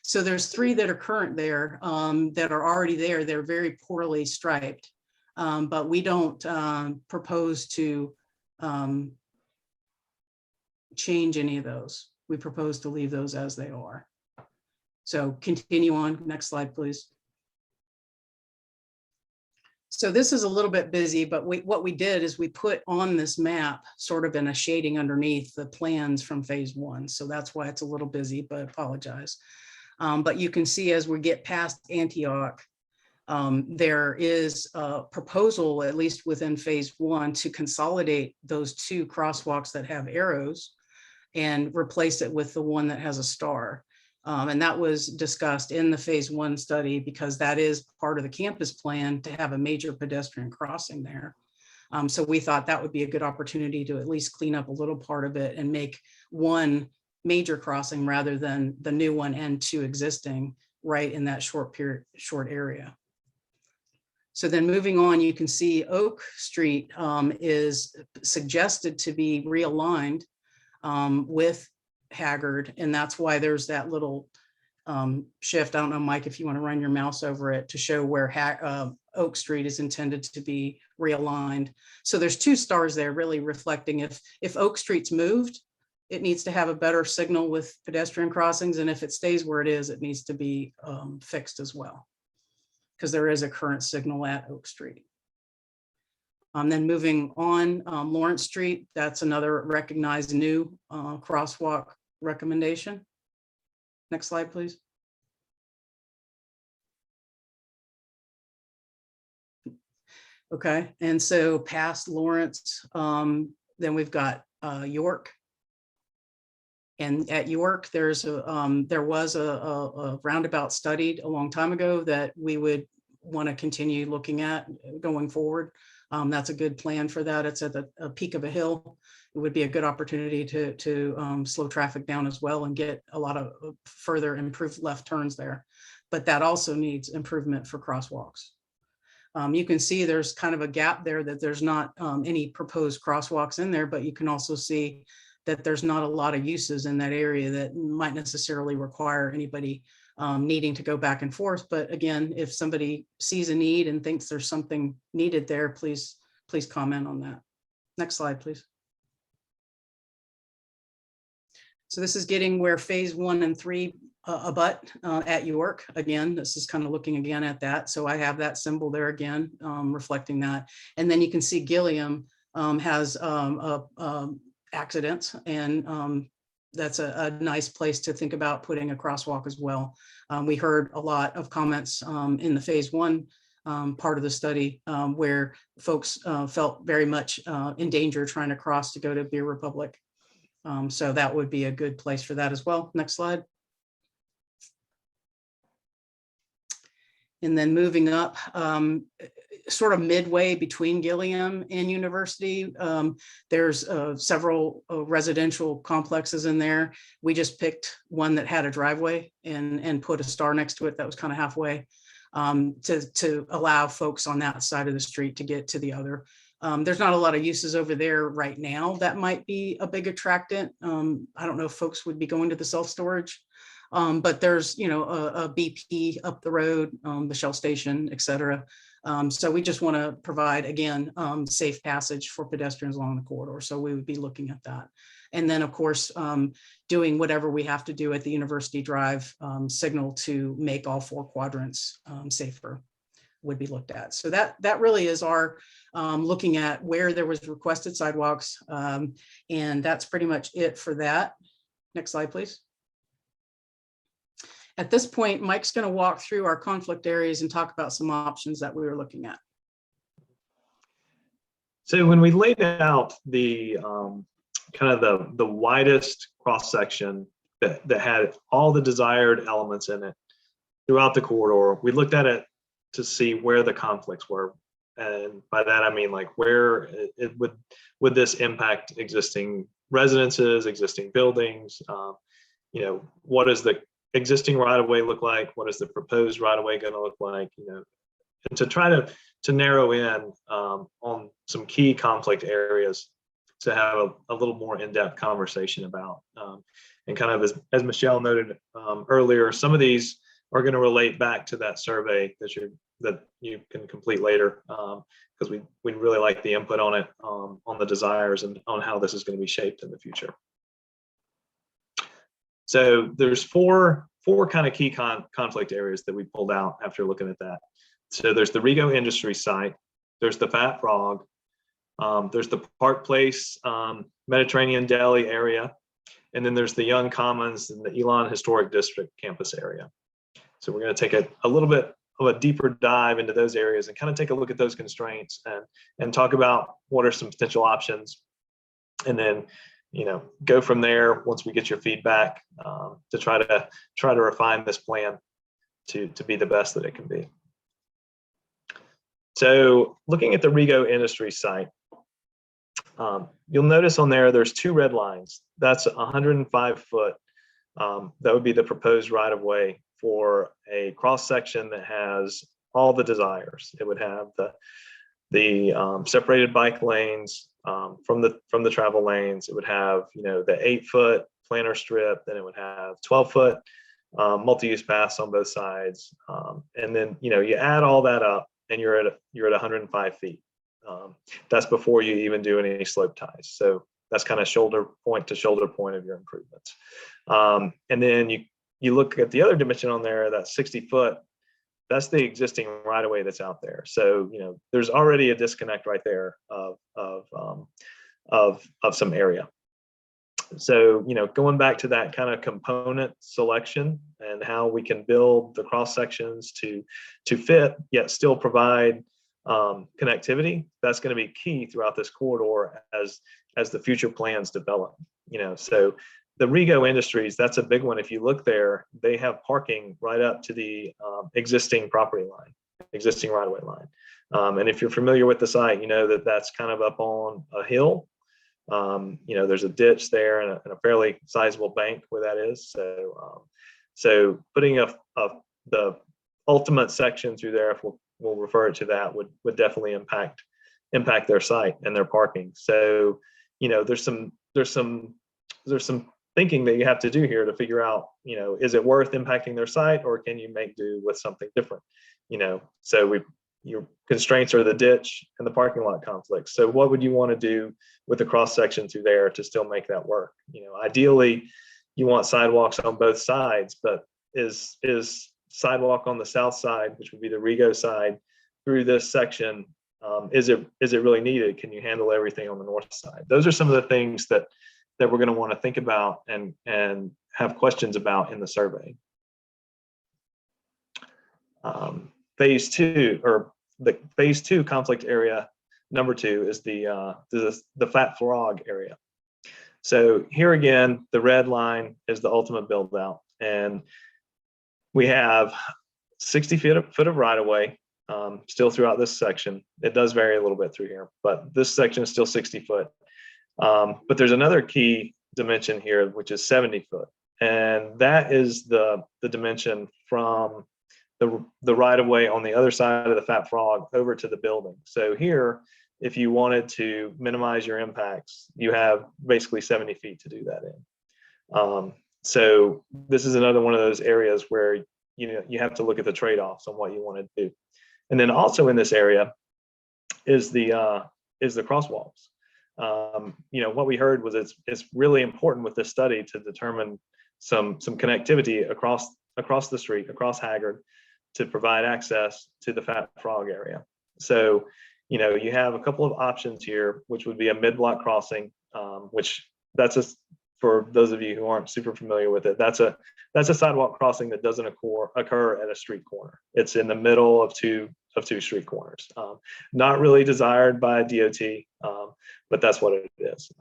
so there's 3 that are current there that are already there. They're very poorly striped. but we don't propose to change any of those. We propose to leave those as they are. So continue on. Next slide, please. So this is a little bit busy, but what we did is we put on this map sort of in a shading underneath the plans from phase 1. So that's why it's a little busy, but I apologize. But you can see as we get past Antioch, there is a proposal, at least within phase 1, to consolidate those 2 crosswalks that have arrows and replace it with the one that has a star. And that was discussed in the phase 1 study because that is part of the campus plan to have a major pedestrian crossing there. So we thought that would be a good opportunity to at least clean up a little part of it and make one major crossing rather than the new one and 2 existing right in that short area. So then moving on, you can see Oak Street is suggested to be realigned with Haggard, and that's why there's that little shift. I don't know, Mike, if you want to run your mouse over it to show where Oak Street is intended to be realigned. So there's 2 stars there really reflecting if Oak Street's moved, it needs to have a better signal with pedestrian crossings, and if it stays where it is, it needs to be fixed as well, because there is a current signal at Oak Street. Then moving on, Lawrence Street, that's another recognized new crosswalk recommendation. Next slide, please. Okay, and so past Lawrence, then we've got York. And at York, there was a roundabout studied a long time ago that we would want to continue looking at going forward. That's a good plan for that. It's at the peak of a hill. It would be a good opportunity to slow traffic down as well and get a lot of further improved left turns there. But that also needs improvement for crosswalks. You can see there's kind of a gap there that there's not any proposed crosswalks in there, but you can also see that there's not a lot of uses in that area that might necessarily require anybody needing to go back and forth. But again, if somebody sees a need and thinks there's something needed there, please comment on that. Next slide, please. So this is getting where phase 1 and 3 abut at York. Again, this is kind of looking again at that. So I have that symbol there again, reflecting that. And then you can see Gilliam has accidents, and that's a nice place to think about putting a crosswalk as well. We heard a lot of comments in the phase 1 part of the study where folks felt very much in danger trying to cross to go to Beer Republic. So that would be a good place for that as well. Next slide. And then moving up, sort of midway between Gilliam and University, there's several residential complexes in there. We just picked one that had a driveway and put a star next to it that was kind of halfway to allow folks on that side of the street to get to the other. There's not a lot of uses over there right now. That might be a big attractant. I don't know if folks would be going to the self-storage. But there's, a BP up the road, the Shell station, et cetera. So we just want to provide, again, safe passage for pedestrians along the corridor. So we would be looking at that. And then, of course, doing whatever we have to do at the University Drive signal to make all 4 quadrants safer would be looked at. So that really is our looking at where there was requested sidewalks. And that's pretty much it for that. Next slide, please. At this point, Mike's going to walk through our conflict areas and talk about some options that we were looking at. So when we laid out the kind of the widest cross section that had all the desired elements in it throughout the corridor, we looked at it to see where the conflicts were. And by that, I mean, like, where it would this impact existing residences, existing buildings? What does the existing right-of-way look like? What is the proposed right-of-way going to look like? And to try to narrow in on some key conflict areas to have a little more in-depth conversation about. And kind of as Michelle noted earlier, some of these are going to relate back to that survey that you're that you can complete later, because we really like the input on it, on the desires and on how this is going to be shaped in the future. So there's four kind of key conflict areas that we pulled out after looking at that. So there's the Rego Industry site, there's the Fat Frog, there's the Park Place Mediterranean Deli area, and then there's the Young Commons and the Elon Historic District campus area. So we're going to take a little bit of a deeper dive into those areas and kind of take a look at those constraints and talk about what are some potential options, and then go from there once we get your feedback, to try to refine this plan to be the best that it can be. So looking at the Rego Industry site, you'll notice on there's 2 red lines. That's 105 foot. That would be the proposed right of way for a cross section that has all the desires. It would have the separated bike lanes from the travel lanes. It would have the 8-foot planter strip. Then it would have 12-foot multi-use paths on both sides. And then you add all that up, and you're at 105 feet. That's before you even do any slope ties. So that's kind of shoulder point to shoulder point of your improvements. And then you look at the other dimension on there, that 60 foot, that's the existing right of way that's out there. So, there's already a disconnect right there of some area. So, going back to that kind of component selection and how we can build the cross sections to fit, yet still provide connectivity, that's going to be key throughout this corridor as the future plans develop. So the Rego Industries, that's a big one. If you look there, they have parking right up to the existing property line, existing right-of-way line. And if you're familiar with the site, you know that that's kind of up on a hill. There's a ditch there and a fairly sizable bank where that is. So putting the ultimate section through there, if we'll refer it to that, would definitely impact their site and their parking. So there's some thinking that you have to do here to figure out, is it worth impacting their site, or can you make do with something different? So your constraints are the ditch and the parking lot conflicts. So what would you want to do with the cross section through there to still make that work? Ideally you want sidewalks on both sides, but is sidewalk on the south side, which would be the Rego side, through this section, is it really needed? Can you handle everything on the north side? Those are some of the things that we're going to want to think about and have questions about in the survey. Phase 2, or the phase 2 conflict area number 2, is the Fat Frog area. So here again, the red line is the ultimate build out, and we have 60 foot of right of way still throughout this section. It does vary a little bit through here, but this section is still 60 foot. But there's another key dimension here, which is 70 foot. And that is the dimension from the right of way on the other side of the Fat Frog over to the building. So here, if you wanted to minimize your impacts, you have basically 70 feet to do that in. So this is another one of those areas where you have to look at the trade-offs on what you want to do. And then also in this area is the crosswalks. What we heard was it's really important with this study to determine some connectivity across the street, across Haggard, to provide access to the Fat Frog area. So, you have a couple of options here, which would be a mid-block crossing, which for those of you who aren't super familiar with it, that's a sidewalk crossing that doesn't occur at a street corner. It's in the middle of two street corners. Not really desired by DOT, but that's what it is.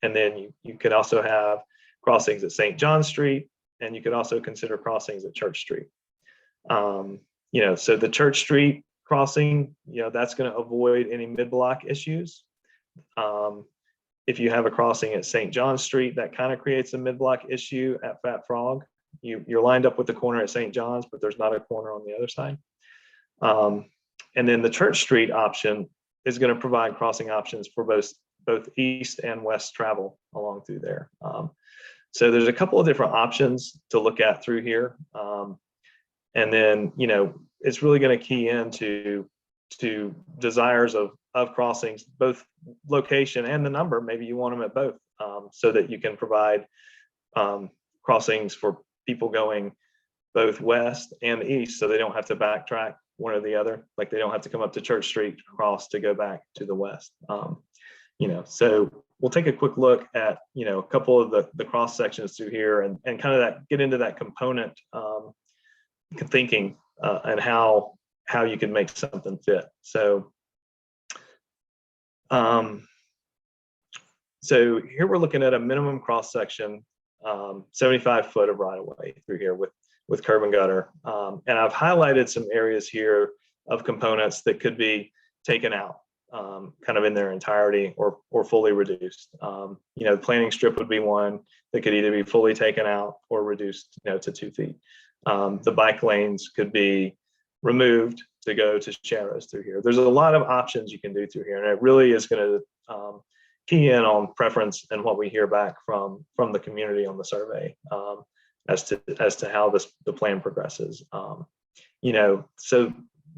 And then you could also have crossings at St. John Street, and you could also consider crossings at Church Street. So the Church Street crossing, that's going to avoid any mid-block issues. If you have a crossing at St. John Street, that kind of creates a mid-block issue at Fat Frog. You're lined up with the corner at St. John's, but there's not a corner on the other side. And then the Church Street option is going to provide crossing options for both east and west travel along through there. So there's a couple of different options to look at through here. And then, it's really going to key into desires of crossings, both location and the number. Maybe you want them at both, so that you can provide crossings for people going both west and east, so they don't have to backtrack one or the other. Like they don't have to come up to Church Street across to go back to the west. So we'll take a quick look at a couple of the cross sections through here, and kind of that get into that component thinking, and how you can make something fit. So here we're looking at a minimum cross section, 75 foot of right of way through here with curb and gutter. And I've highlighted some areas here of components that could be taken out, kind of in their entirety or fully reduced. The planning strip would be one that could either be fully taken out or reduced, to 2 feet. The bike lanes could be removed to go to shadows through here. There's a lot of options you can do through here, and it really is going to key in on preference and what we hear back from the community on the survey, as to how the plan progresses. So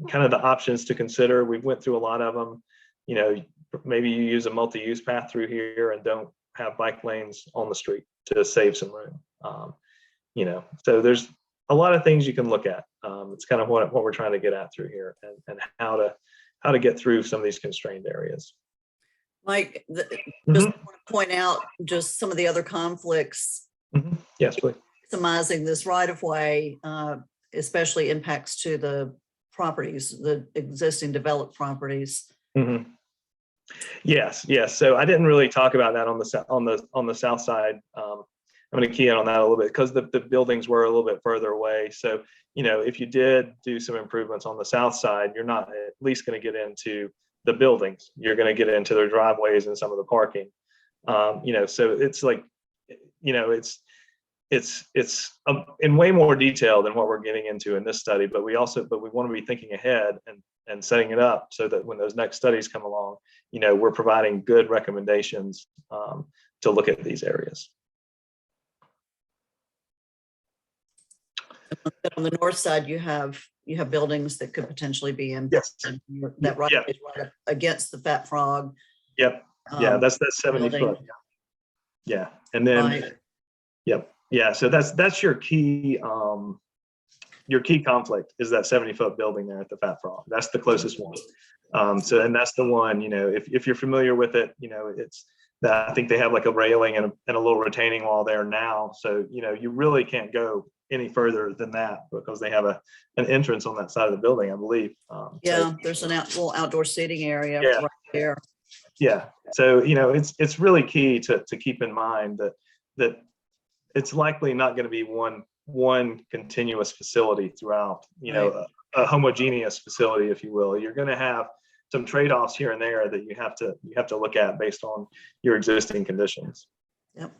kind of the options to consider. We've went through a lot of them. Maybe you use a multi-use path through here and don't have bike lanes on the street to save some room. So there's a lot of things you can look at. It's kind of what we're trying to get at through here, and how to get through some of these constrained areas. Mike, just want to point out just some of the other conflicts. Yes, please. Maximizing this right of way, especially impacts to the properties, the existing developed properties. Yes. So I didn't really talk about that on the south side. I'm going to key in on that a little bit because the buildings were a little bit further away. So, if you did do some improvements on the south side, you're not at least going to get into the buildings. You're going to get into their driveways and some of the parking. So it's like, it's in way more detail than what we're getting into in this study, but we want to be thinking ahead and setting it up so that when those next studies come along, we're providing good recommendations to look at these areas. On the north side, you have buildings that could potentially be impacted. Yes. That right is right up against the Fat Frog. Yep. That's 70 building. foot. Yeah. And then, Right. Yep. Yeah. So that's your key conflict is that 70-foot building there at the Fat Frog. That's the closest one. And that's the one, if you're familiar with it, it's that I think they have like a railing and a little retaining wall there now. So, you really can't go any further than that because they have an entrance on that side of the building, I believe. There's an little outdoor seating area right there. Yeah. So, it's really key to keep in mind that it's likely not going to be one continuous facility throughout, a homogeneous facility, if you will. You're going to have some trade-offs here and there that you have to look at based on your existing conditions. Yep.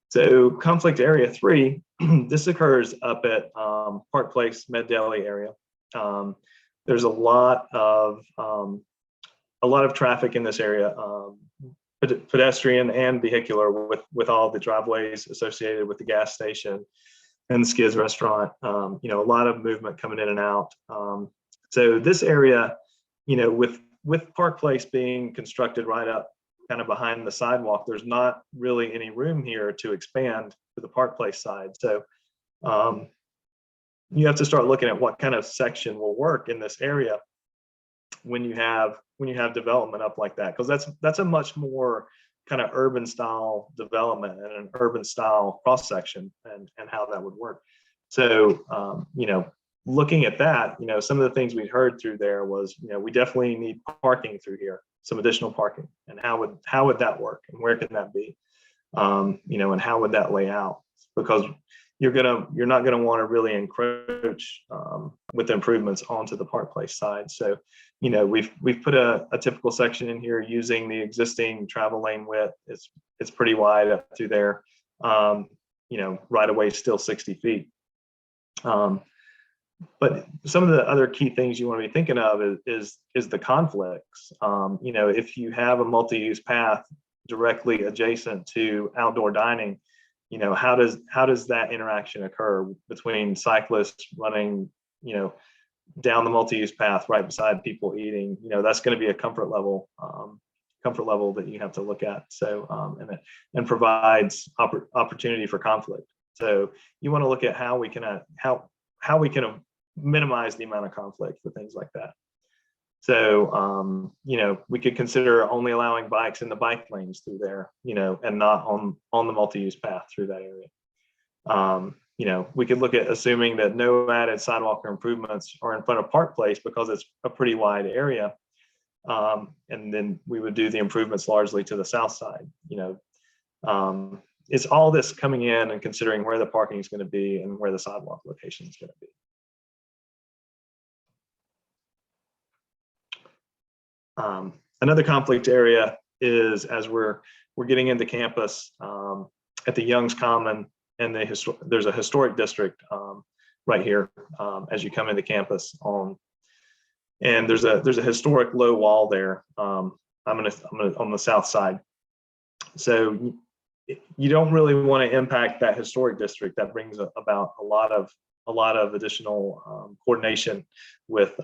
So conflict area 3, this occurs up at Park Place, Med Deli area. There's a lot of traffic in this area, pedestrian and vehicular, with all the driveways associated with the gas station and the Skids restaurant. A lot of movement coming in and out. So this area, with Park Place being constructed right up kind of behind the sidewalk, there's not really any room here to expand to the Park Place side. So you have to start looking at what kind of section will work in this area when you have development up like that, because that's a much more kind of urban style development and an urban style cross section and how that would work. So looking at that, some of the things we heard through there was, we definitely need parking through here, some additional parking, and how would that work and where can that be, and how would that lay out? Because you're not gonna want to really encroach with improvements onto the Park Place side. So, we've put a typical section in here using the existing travel lane width. It's pretty wide up through there. Right away still 60 feet. But some of the other key things you want to be thinking of is the conflicts. If you have a multi-use path directly adjacent to outdoor dining, how does that interaction occur between cyclists running, down the multi-use path right beside people eating? That's going to be a comfort level that you have to look at. So and provides opportunity for conflict. So you want to look at how we can minimize the amount of conflict for things like that. So we could consider only allowing bikes in the bike lanes through there, and not on the multi-use path through that area. We could look at assuming that no added sidewalk or improvements are in front of Park Place because it's a pretty wide area. And then we would do the improvements largely to the south side. It's all this coming in and considering where the parking is going to be and where the sidewalk location is going to be. Another conflict area is as we're getting into campus at the Young's Common, and there's a historic district right here as you come into campus and there's a historic low wall there. I'm gonna on the south side. So you don't really want to impact that historic district. That brings about a lot of additional coordination with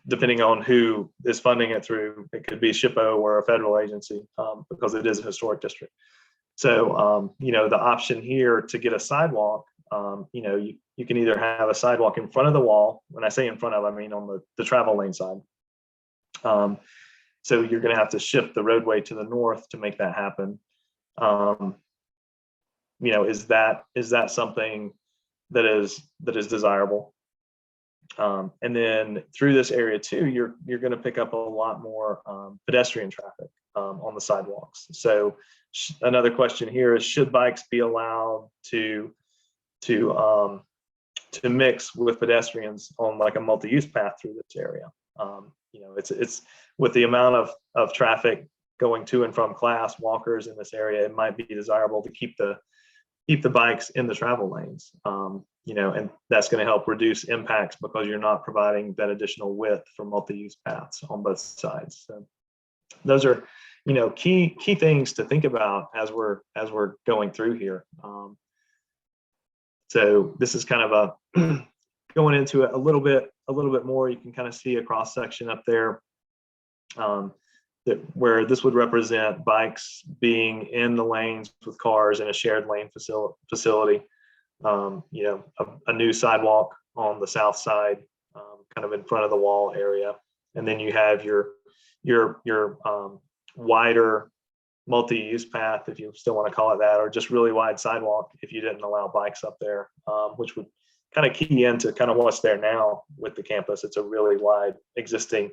depending on who is funding it through. It could be SHPO or a federal agency because it is a historic district. So the option here to get a sidewalk, you can either have a sidewalk in front of the wall. When I say in front of, I mean on the travel lane side. So you're going to have to shift the roadway to the north to make that happen. Is that something that is desirable? And then through this area too, you're going to pick up a lot more pedestrian traffic on the sidewalks. So another question here is, should bikes be allowed to mix with pedestrians on like a multi-use path through this area? It's with the amount of traffic going to and from class, walkers in this area, it might be desirable to keep the bikes in the travel lanes. And that's going to help reduce impacts because you're not providing that additional width for multi-use paths on both sides. So those are, key things to think about as we're going through here. So this is kind of going into it a little bit more. You can kind of see a cross section up there where this would represent bikes being in the lanes with cars in a shared lane facility. A new sidewalk on the south side, kind of in front of the wall area, and then you have your wider multi-use path, if you still want to call it that, or just really wide sidewalk if you didn't allow bikes up there, which would kind of key into kind of what's there now with the campus. It's a really wide existing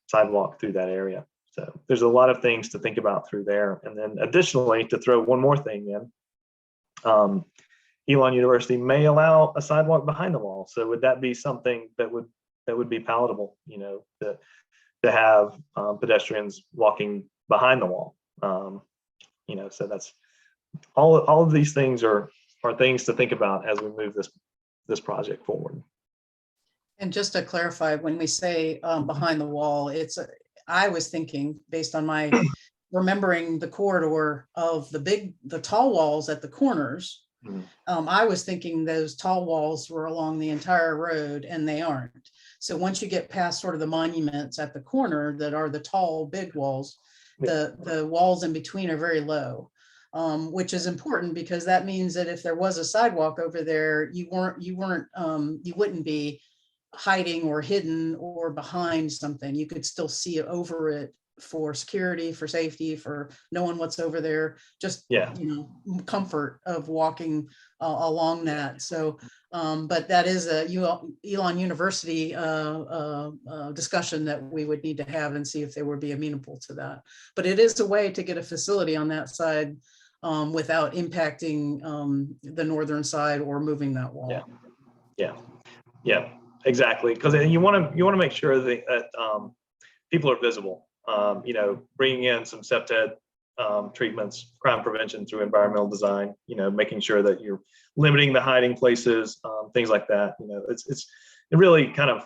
sidewalk through that area. So there's a lot of things to think about through there. And then additionally, to throw one more thing in, Elon University may allow a sidewalk behind the wall. So would that be something that would be palatable, to have pedestrians walking behind the wall? So that's all of these things are things to think about as we move this project forward. And just to clarify, when we say behind the wall, I was thinking, based on my remembering the corridor of the tall walls at the corners, I was thinking those tall walls were along the entire road, and they aren't. So once you get past sort of the monuments at the corner that are the tall, big walls, the walls in between are very low, which is important because that means that if there was a sidewalk over there, you wouldn't be hiding or hidden or behind something. You could still see over it for security, for safety, for knowing what's over there, just comfort of walking along that. So but that is a Elon University discussion that we would need to have and see if they would be amenable to that. But it is a way to get a facility on that side without impacting the northern side or moving that wall. Yeah, exactly. Because you want to make sure that people are visible. Bringing in some CEPTED treatments, crime prevention through environmental design, making sure that you're limiting the hiding places, things like that. It really kind of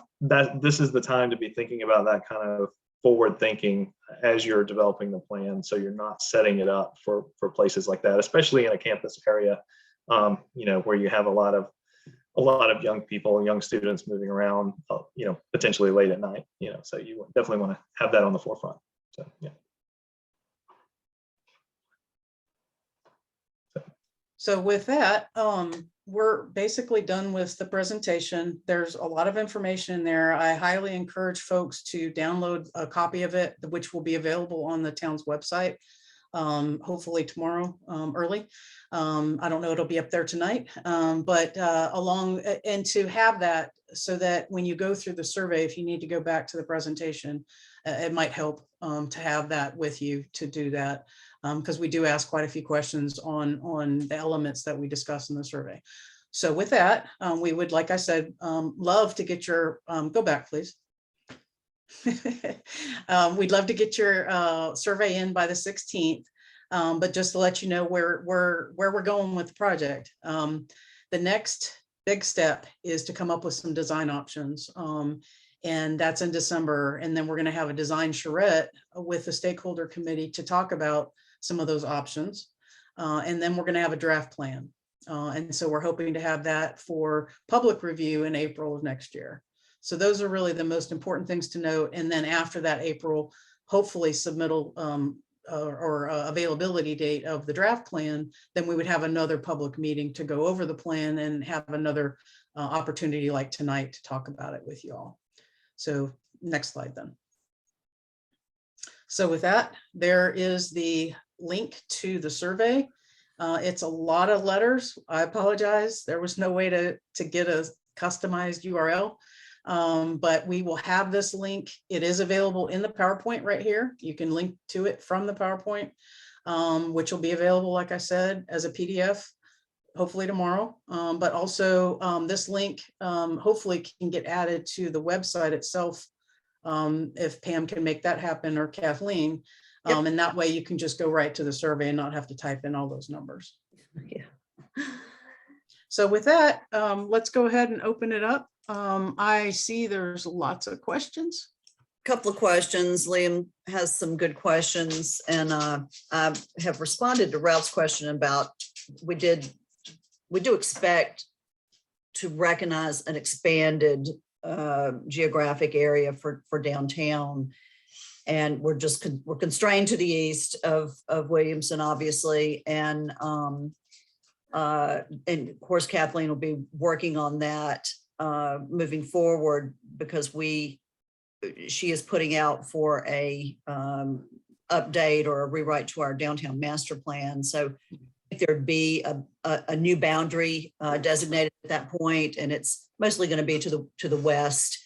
this is the time to be thinking about that kind forward thinking as you're developing the plan, so you're not setting it up for places like that, especially in a campus area, where you have a lot of young people, young students moving around, potentially late at night, so you definitely want to have that on the forefront. So, yeah. So with that, we're basically done with the presentation. There's a lot of information in there. I highly encourage folks to download a copy of it, which will be available on the town's website, hopefully tomorrow early. I don't know, it'll be up there tonight, but and to have that so that when you go through the survey, if you need to go back to the presentation, it might help to have that with you to do that. Because we do ask quite a few questions on the elements that we discuss in the survey. So with that, we would, like I said, love to get your, go back, please. We'd love to get your survey in by the 16th, but just to let you know where we're going with the project. The next big step is to come up with some design options. And that's in December. And then we're going to have a design charrette with the stakeholder committee to talk about some of those options. And then we're going to have a draft plan. And so we're hoping to have that for public review in April of next year. So those are really the most important things to note. And then after that April, hopefully submittal or availability date of the draft plan, then we would have another public meeting to go over the plan and have another opportunity like tonight to talk about it with you all. So next slide then. So with that, there is the link to the survey. It's a lot of letters. I apologize. There was no way to get a customized URL, but we will have this link. It is available in the PowerPoint right here. You can link to it from the PowerPoint, which will be available, like I said, as a PDF, hopefully tomorrow. But also this link hopefully can get added to the website itself if Pam can make that happen, or Kathleen. Yep. And that way you can just go right to the survey and not have to type in all those numbers. Yeah. So with that, let's go ahead and open it up. I see there's lots of questions. Couple of questions. Liam has some good questions, and I have responded to Ralph's question about we do expect to recognize an expanded geographic area for downtown. And we're constrained to the east of Williamson, obviously. And of course, Kathleen will be working on that moving forward, because she is putting out for a update or a rewrite to our downtown master plan. So if there'd be a new boundary designated at that point, and it's mostly going to be to the west,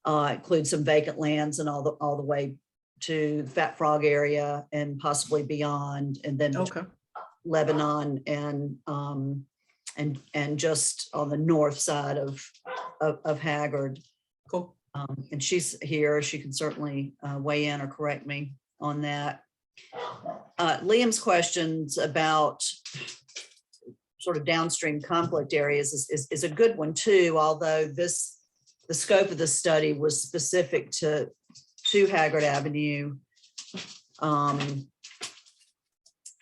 include some vacant lands and all the way to the Fat Frog area and possibly beyond, and then Okay. Lebanon and just on the north side of Haggard. Cool. And she's here. She can certainly weigh in or correct me on that. Liam's questions about sort of downstream conflict areas is a good one too, although the scope of the study was specific to Haggard Avenue.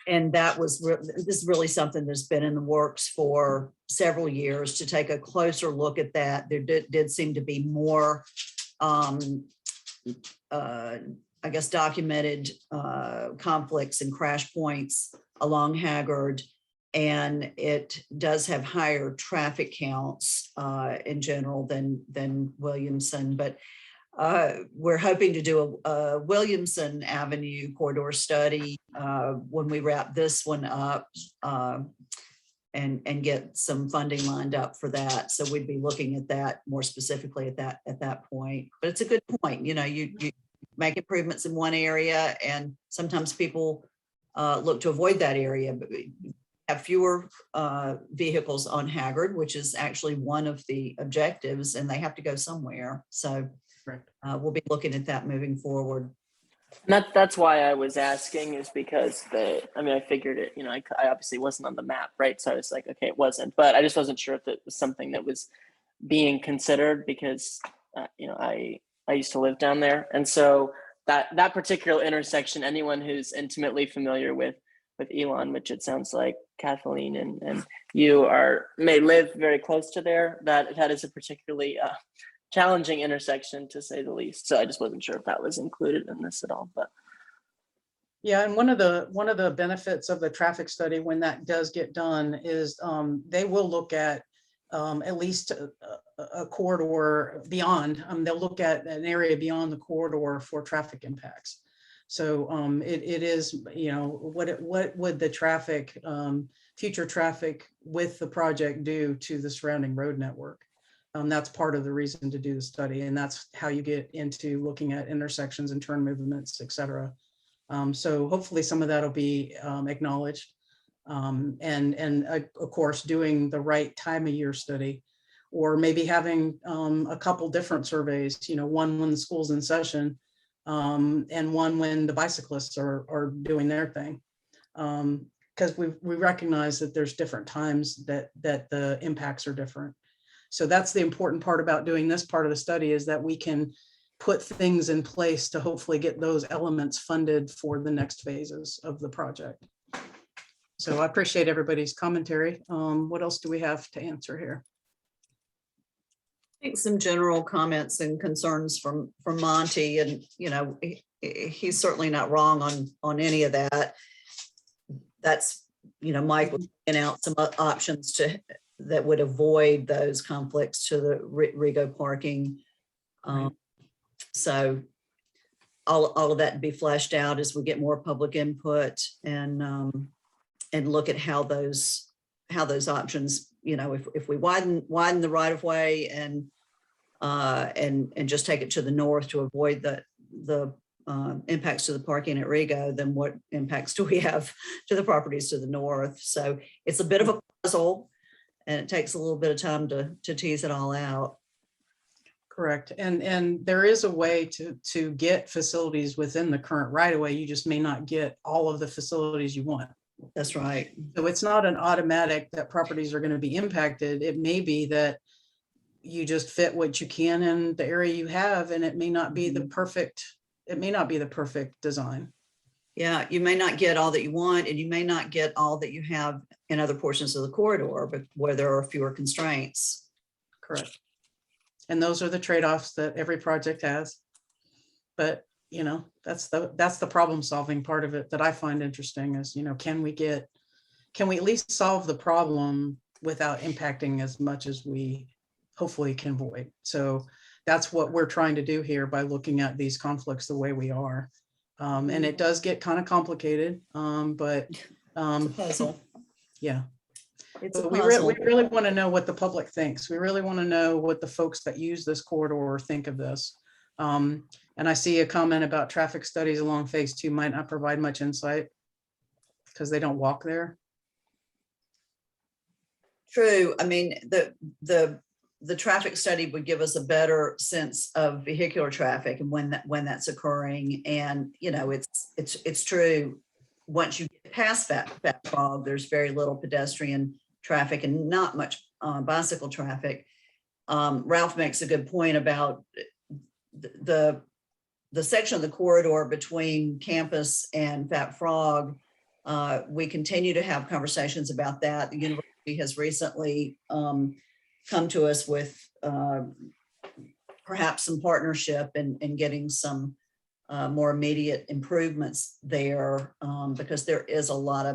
And this is really something that's been in the works for several years, to take a closer look at that. There did seem to be more, I guess, documented conflicts and crash points along Haggard, and it does have higher traffic counts in general than Williamson. But we're hoping to do a Williamson Avenue corridor study when we wrap this one up, and get some funding lined up for that. So we'd be looking at that more specifically at that point. But it's a good point. You make improvements in one area, and sometimes people look to avoid that area, but we have fewer vehicles on Haggard, which is actually one of the objectives, and they have to go somewhere. So we'll be looking at that moving forward. And that's why I was asking, is because I figured it, I obviously wasn't on the map, right? So I was like, okay, it wasn't, but I just wasn't sure if it was something that was being considered, because, I used to live down there. And so that particular intersection, anyone who's intimately familiar with Elon, which it sounds like Kathleen and you may live very close to there, that is a particularly challenging intersection, to say the least. So I just wasn't sure if that was included in this at all. But yeah, and one of the benefits of the traffic study when that does get done is they will look at least a corridor beyond. They'll look at an area beyond the corridor for traffic impacts. So it is, what would the traffic, future traffic with the project do to the surrounding road network? That's part of the reason to do the study, and that's how you get into looking at intersections and turn movements, et cetera. So hopefully some of that will be acknowledged. And of course, doing the right time of year study, or maybe having a couple different surveys, one when the school's in session, and one when the bicyclists are doing their thing. Because we recognize that there's different times that the impacts are different. So that's the important part about doing this part of the study, is that we can put things in place to hopefully get those elements funded for the next phases of the project. So I appreciate everybody's commentary. What else do we have to answer here? I think some general comments and concerns from Monty, and he's certainly not wrong on any of that. That's Mike was laying out some options that would avoid those conflicts to the Rego parking. So all of that to be fleshed out as we get more public input and look at how those options, if we widen the right of way and just take it to the north to avoid the impacts to the parking at Rego, then what impacts do we have to the properties to the north? So it's a bit of a puzzle, and it takes a little bit of time to tease it all out. Correct. And there is a way to get facilities within the current right of way. You just may not get all of the facilities you want. That's right. So it's not an automatic that properties are going to be impacted. It may be that you just fit what you can in the area you have, and it may not be the perfect design. Yeah, you may not get all that you want, and you may not get all that you have in other portions of the corridor, but where there are fewer constraints. Correct. And those are the trade-offs that every project has. But that's the problem solving part of it that I find interesting is, can we at least solve the problem without impacting as much as we hopefully can avoid? So that's what we're trying to do here by looking at these conflicts the way we are. And it does get kind of complicated, but It's a puzzle. Yeah. It's a But puzzle. we really want to know what the public thinks. We really want to know what the folks that use this corridor think of this. And I see a comment about traffic studies along phase 2 might not provide much insight because they don't walk there. True. I mean, the traffic study would give us a better sense of vehicular traffic and when that's occurring. And it's true. Once you get past that fog, there's very little pedestrian traffic and not much bicycle traffic. Ralph makes a good point about the section of the corridor between campus and Fat Frog. We continue to have conversations about that. The university has recently come to us with perhaps some partnership and getting some more immediate improvements there, because there is a lot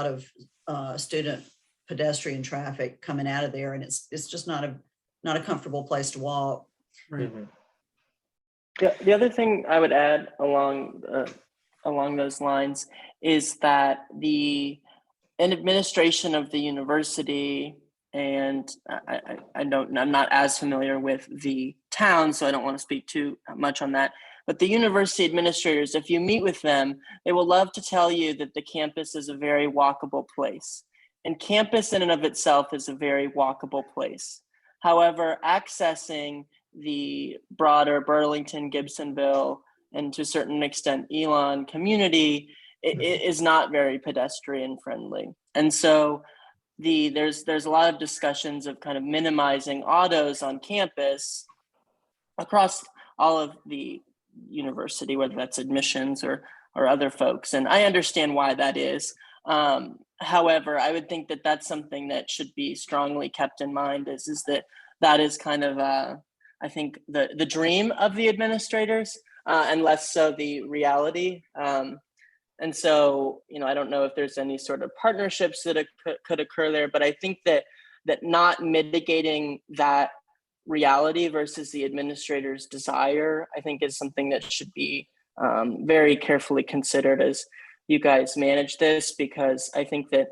of student pedestrian traffic coming out of there, and it's just not a comfortable place to walk. Right. Mhm. Yeah, the other thing I would add along those lines is that an administration of the university, and I'm not as familiar with the town, so I don't want to speak too much on that. But the university administrators, if you meet with them, they will love to tell you that the campus is a very walkable place. And campus in and of itself is a very walkable place. However, accessing the broader Burlington, Gibsonville, and to a certain extent Elon community, it is not very pedestrian friendly. And so there's a lot of discussions of kind of minimizing autos on campus across all of the university, whether that's admissions or other folks. And I understand why that is. However, I would think that that's something that should be strongly kept in mind is that is kind of, I think, the dream of the administrators and less so the reality. And so, I don't know if there's any sort of partnerships that could occur there, but I think that not mitigating that reality versus the administrator's desire, I think is something that should be very carefully considered as you guys manage this, because I think that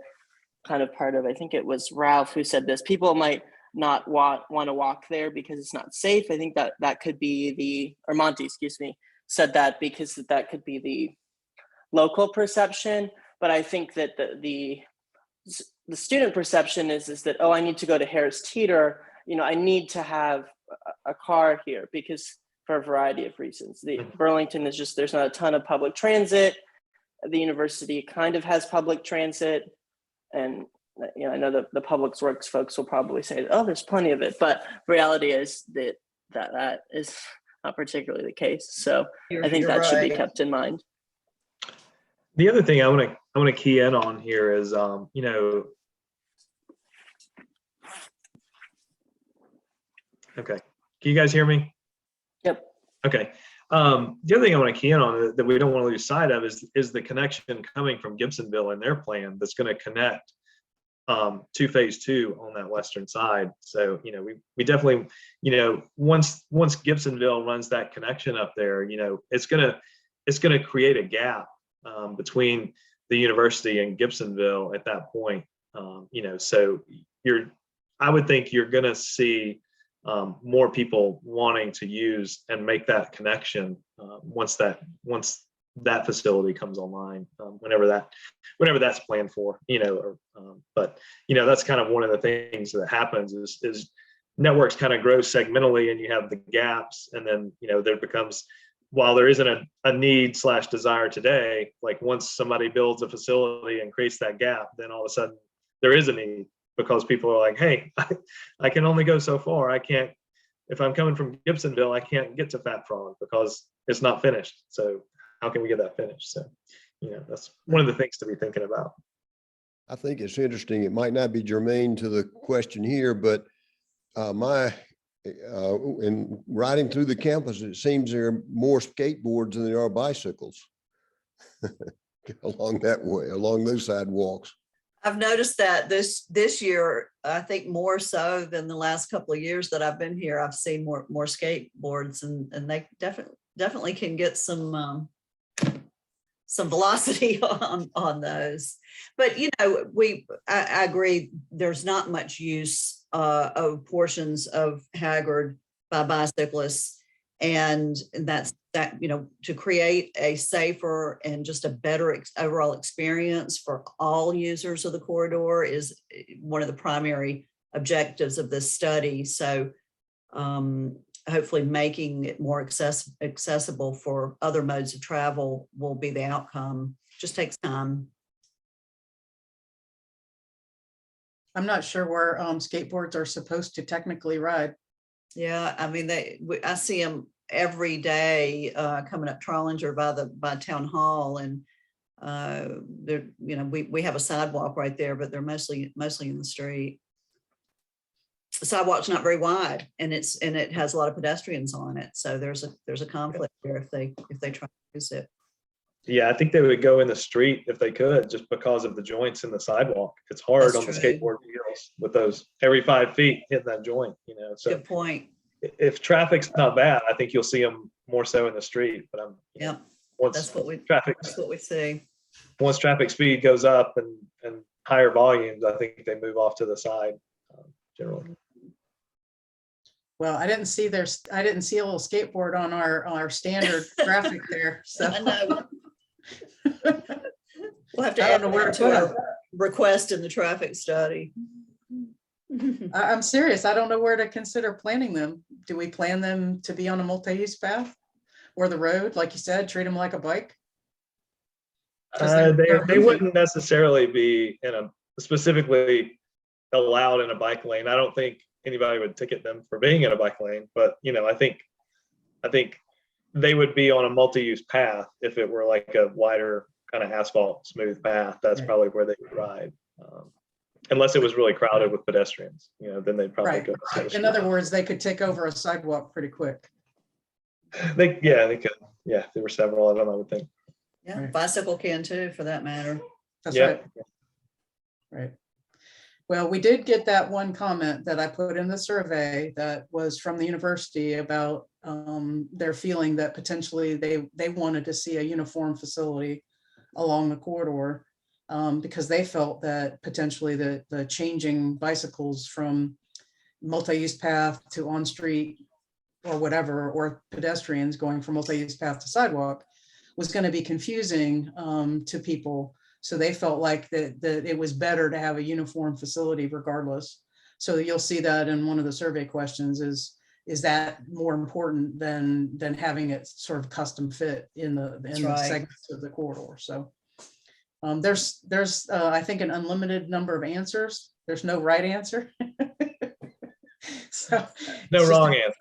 kind of I think it was Ralph who said this, people might not want to walk there because it's not safe. I think that could be or Monty, excuse me, said that because that could be the local perception. But I think that the student perception is that, oh, I need to go to Harris Teeter, I need to have a car here because for a variety of reasons. The Burlington is just, there's not a ton of public transit. The university kind of has public transit, and I know the public works folks will probably say, oh, there's plenty of it, but reality is that is not particularly the case. So I think that should be kept in mind. The other thing I want to key in on here is, okay, can you guys hear me? Yep. Okay. The other thing I want to key in on that we don't want to lose sight of is the connection coming from Gibsonville and their plan that's going to connect to phase 2 on that western side. So, we definitely, once Gibsonville runs that connection up there, it's going to create a gap between the university and Gibsonville at that point. So I would think you're going to see more people wanting to use and make that connection once that facility comes online, whenever that's planned for, but that's kind of one of the things that happens is networks kind of grow segmentally, and you have the gaps, and then there becomes, while there isn't a need/desire today, like once somebody builds a facility and creates that gap, then all of a sudden there is a need, because people are like, hey, I can only go so far. I can't, if I'm coming from Gibsonville, I can't get to Fat Frog because it's not finished. So how can we get that finished? So, that's one of the things to be thinking about. I think it's interesting. It might not be germane to the question here, but in riding through the campus, it seems there are more skateboards than there are bicycles along those sidewalks. I've noticed that this year, I think more so than the last couple of years that I've been here, I've seen more skateboards, and they definitely can get some velocity on those. But I agree, there's not much use of portions of Haggard by bicyclists, and that's to create a safer and just a better overall experience for all users of the corridor is one of the primary objectives of this study. So hopefully making it more accessible for other modes of travel will be the outcome. Just takes time. I'm not sure where skateboards are supposed to technically ride. Yeah, I mean, I see them every day coming up Trollinger by Town Hall, and they're, we have a sidewalk right there, but they're mostly in the street. The sidewalk's not very wide, and it has a lot of pedestrians on it, so there's a conflict there if they try to use it. Yeah, I think they would go in the street if they could, just because of the joints in the sidewalk. It's hard on the skateboard wheels with those every 5 feet hitting that joint, So good point. If traffic's not bad, I think you'll see them more so in the street. But that's what we see. Once traffic speed goes up and higher volumes, I think they move off to the side generally. Well, I didn't see a little skateboard on our standard graphic there. So I know. We'll have to I add don't know where to to put our request in the traffic study. I'm serious. I don't know where to consider planning them. Do we plan them to be on a multi-use path or the road? Like you said, treat them like a bike? They wouldn't necessarily be specifically allowed in a bike lane. I don't think anybody would ticket them for being in a bike lane, but I think they would be on a multi-use path. If it were like a wider kind of asphalt smooth path, that's Right. probably where they would ride. Unless it was really crowded with pedestrians, then they'd probably Right. go. In other words, they could take over a sidewalk pretty quick. They could. Yeah, there were several of them, I would think. Yeah, Right. bicycle can too, for that matter. That's Yeah. right. Right. Well, we did get that one comment that I put in the survey that was from the university about their feeling that potentially they wanted to see a uniform facility along the corridor because they felt that potentially the changing bicycles from multi-use path to on-street or whatever, or pedestrians going from multi-use path to sidewalk was going to be confusing to people. So they felt like that it was better to have a uniform facility regardless. So you'll see that in one of the survey questions is that more important than having it sort of custom fit in the right. segments of the corridor. So there's I think an unlimited number of answers. There's no right answer. So No wrong answer.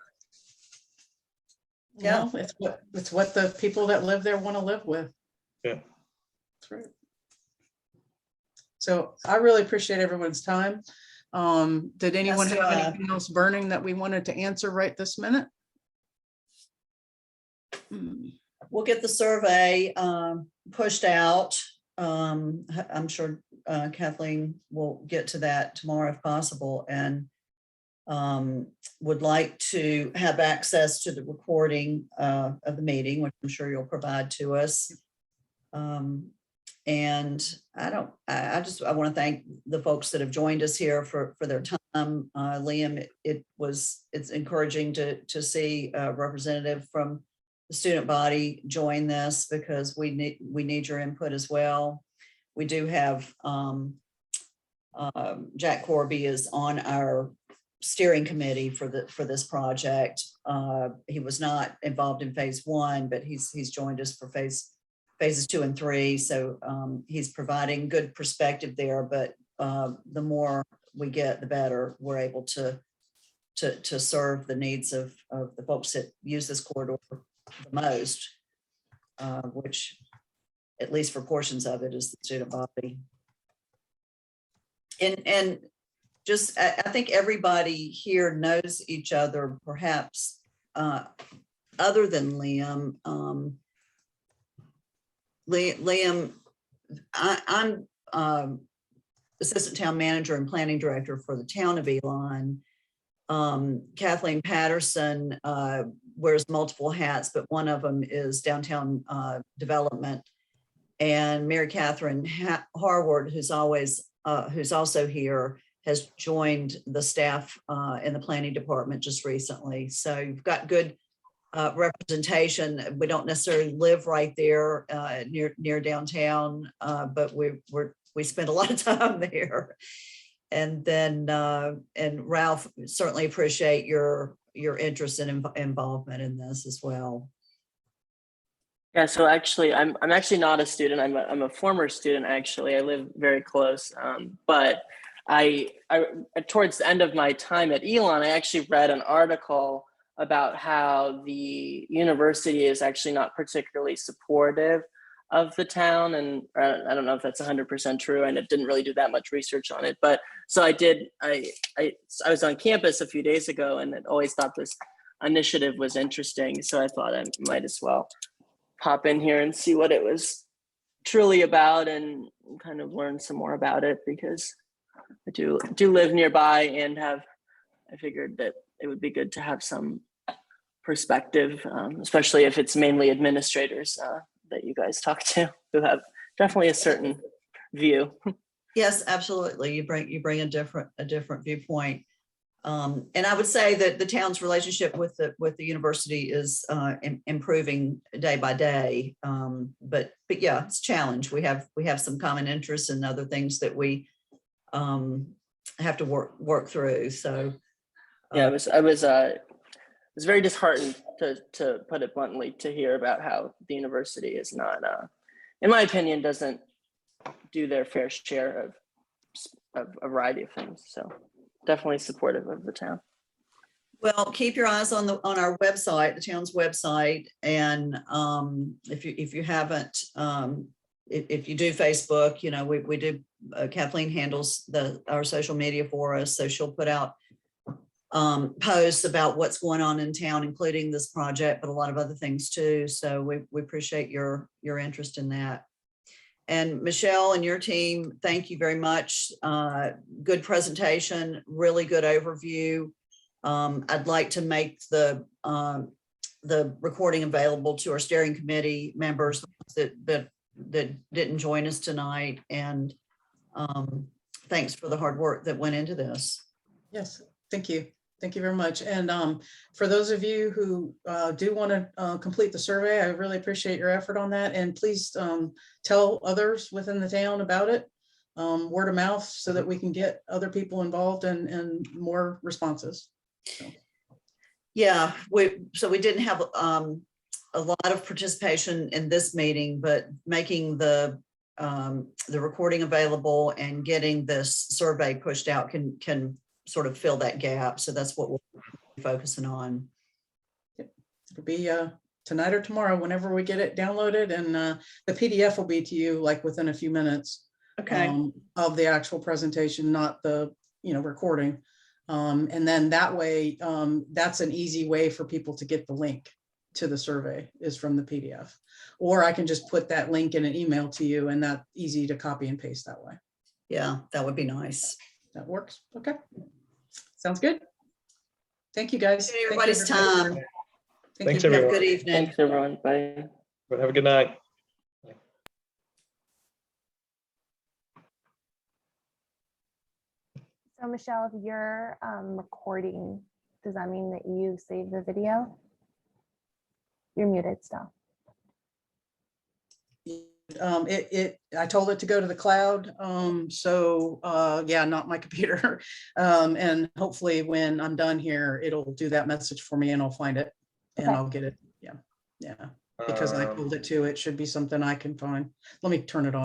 Yeah, it's what the people that live there want to live with. Yeah. That's right. So I really appreciate everyone's time. Did anyone Yes, have anything else burning that we wanted to answer right this minute? We'll get the survey pushed out. I'm sure Kathleen will get to that tomorrow if possible, and would like to have access to the recording of the meeting, which I'm sure you'll provide to us. And I want to thank the folks that have joined us here for their time. Liam, it's encouraging to see a representative from the student body join this, because we need your input as well. We do have Jack Corby is on our steering committee for this project. He was not involved in phase 1, but he's joined us for phases 2 and 3. So he's providing good perspective there, but the more we get, the better we're able to serve the needs of the folks that use this corridor the most, which, at least for portions of it, is the student body. And just, I think everybody here knows each other, perhaps other than Liam. Liam, I'm assistant town manager and planning director for the town of Elon. Kathleen Patterson wears multiple hats, but one of them is downtown development. And Mary Catherine Harward, who's also here, has joined the staff in the planning department just recently. So you've got good representation. We don't necessarily live right there near downtown, but we spend a lot of time there. And then and Ralph, certainly appreciate your interest and involvement in this as well. Yeah, so actually, I'm actually not a student. I'm a former student. Actually, I live very close. But I towards the end of my time at Elon, I actually read an article about how the university is actually not particularly supportive of the town, and I don't know if that's 100% true, and I didn't really do that much research on it. But so I did. I was on campus a few days ago, and I always thought this initiative was interesting. So I thought I might as well pop in here and see what it was truly about, and kind of learn some more about it, because I do live nearby, and I figured that it would be good to have some perspective, especially if it's mainly administrators that you guys talk to, who have definitely a certain view. Yes, absolutely. You bring a different viewpoint. And I would say that the town's relationship with the university is improving day by day. But yeah, it's a challenge. We have some common interests and other things that we have to work through. So yeah, I was very disheartened, to put it bluntly, to hear about how the university is not, in my opinion, doesn't do their fair share of a variety of things. So definitely supportive of the town. Well, keep your eyes on our website, the town's website. And if you haven't, if you do Facebook, you know, we do, Kathleen handles our social media for us. So she'll put out posts about what's going on in town, including this project, but a lot of other things too. So we appreciate your interest in that. And Michelle and your team, thank you very much. Good presentation, really good overview. I'd like to make the recording available to our steering committee members that didn't join us tonight. And thanks for the hard work that went into this. Yes, thank you. Thank you very much. And for those of you who do want to complete the survey, I really appreciate your effort on that. And please tell others within the town about it, word of mouth, so that we can get other people involved and more responses. So. Yeah, so we didn't have a lot of participation in this meeting, but making the recording available and getting this survey pushed out can sort of fill that gap. So that's what we'll be focusing on. It'll be tonight or tomorrow, whenever we get it downloaded, and the PDF will be to you like within a few minutes. Okay. Of the actual presentation, not the recording. And then that way, that's an easy way for people to get the link to the survey, is from the PDF. Or I can just put that link in an email to you, and that's easy to copy and paste that way. Yeah, that would be nice. That works. Okay. Sounds good. Thank you, guys. Thank you, everybody's time. Thanks, Have a everyone. good evening. Thanks, everyone. Bye. Have a good night. So Michelle, if you're recording, does that mean that you save the video? You're muted still. I told it to go to the cloud. Yeah, not my computer. And hopefully when I'm done here, it'll do that message for me and I'll find it and Okay. I'll get it. Yeah. Because I pulled it to, it should be something I can find. Let me turn it on.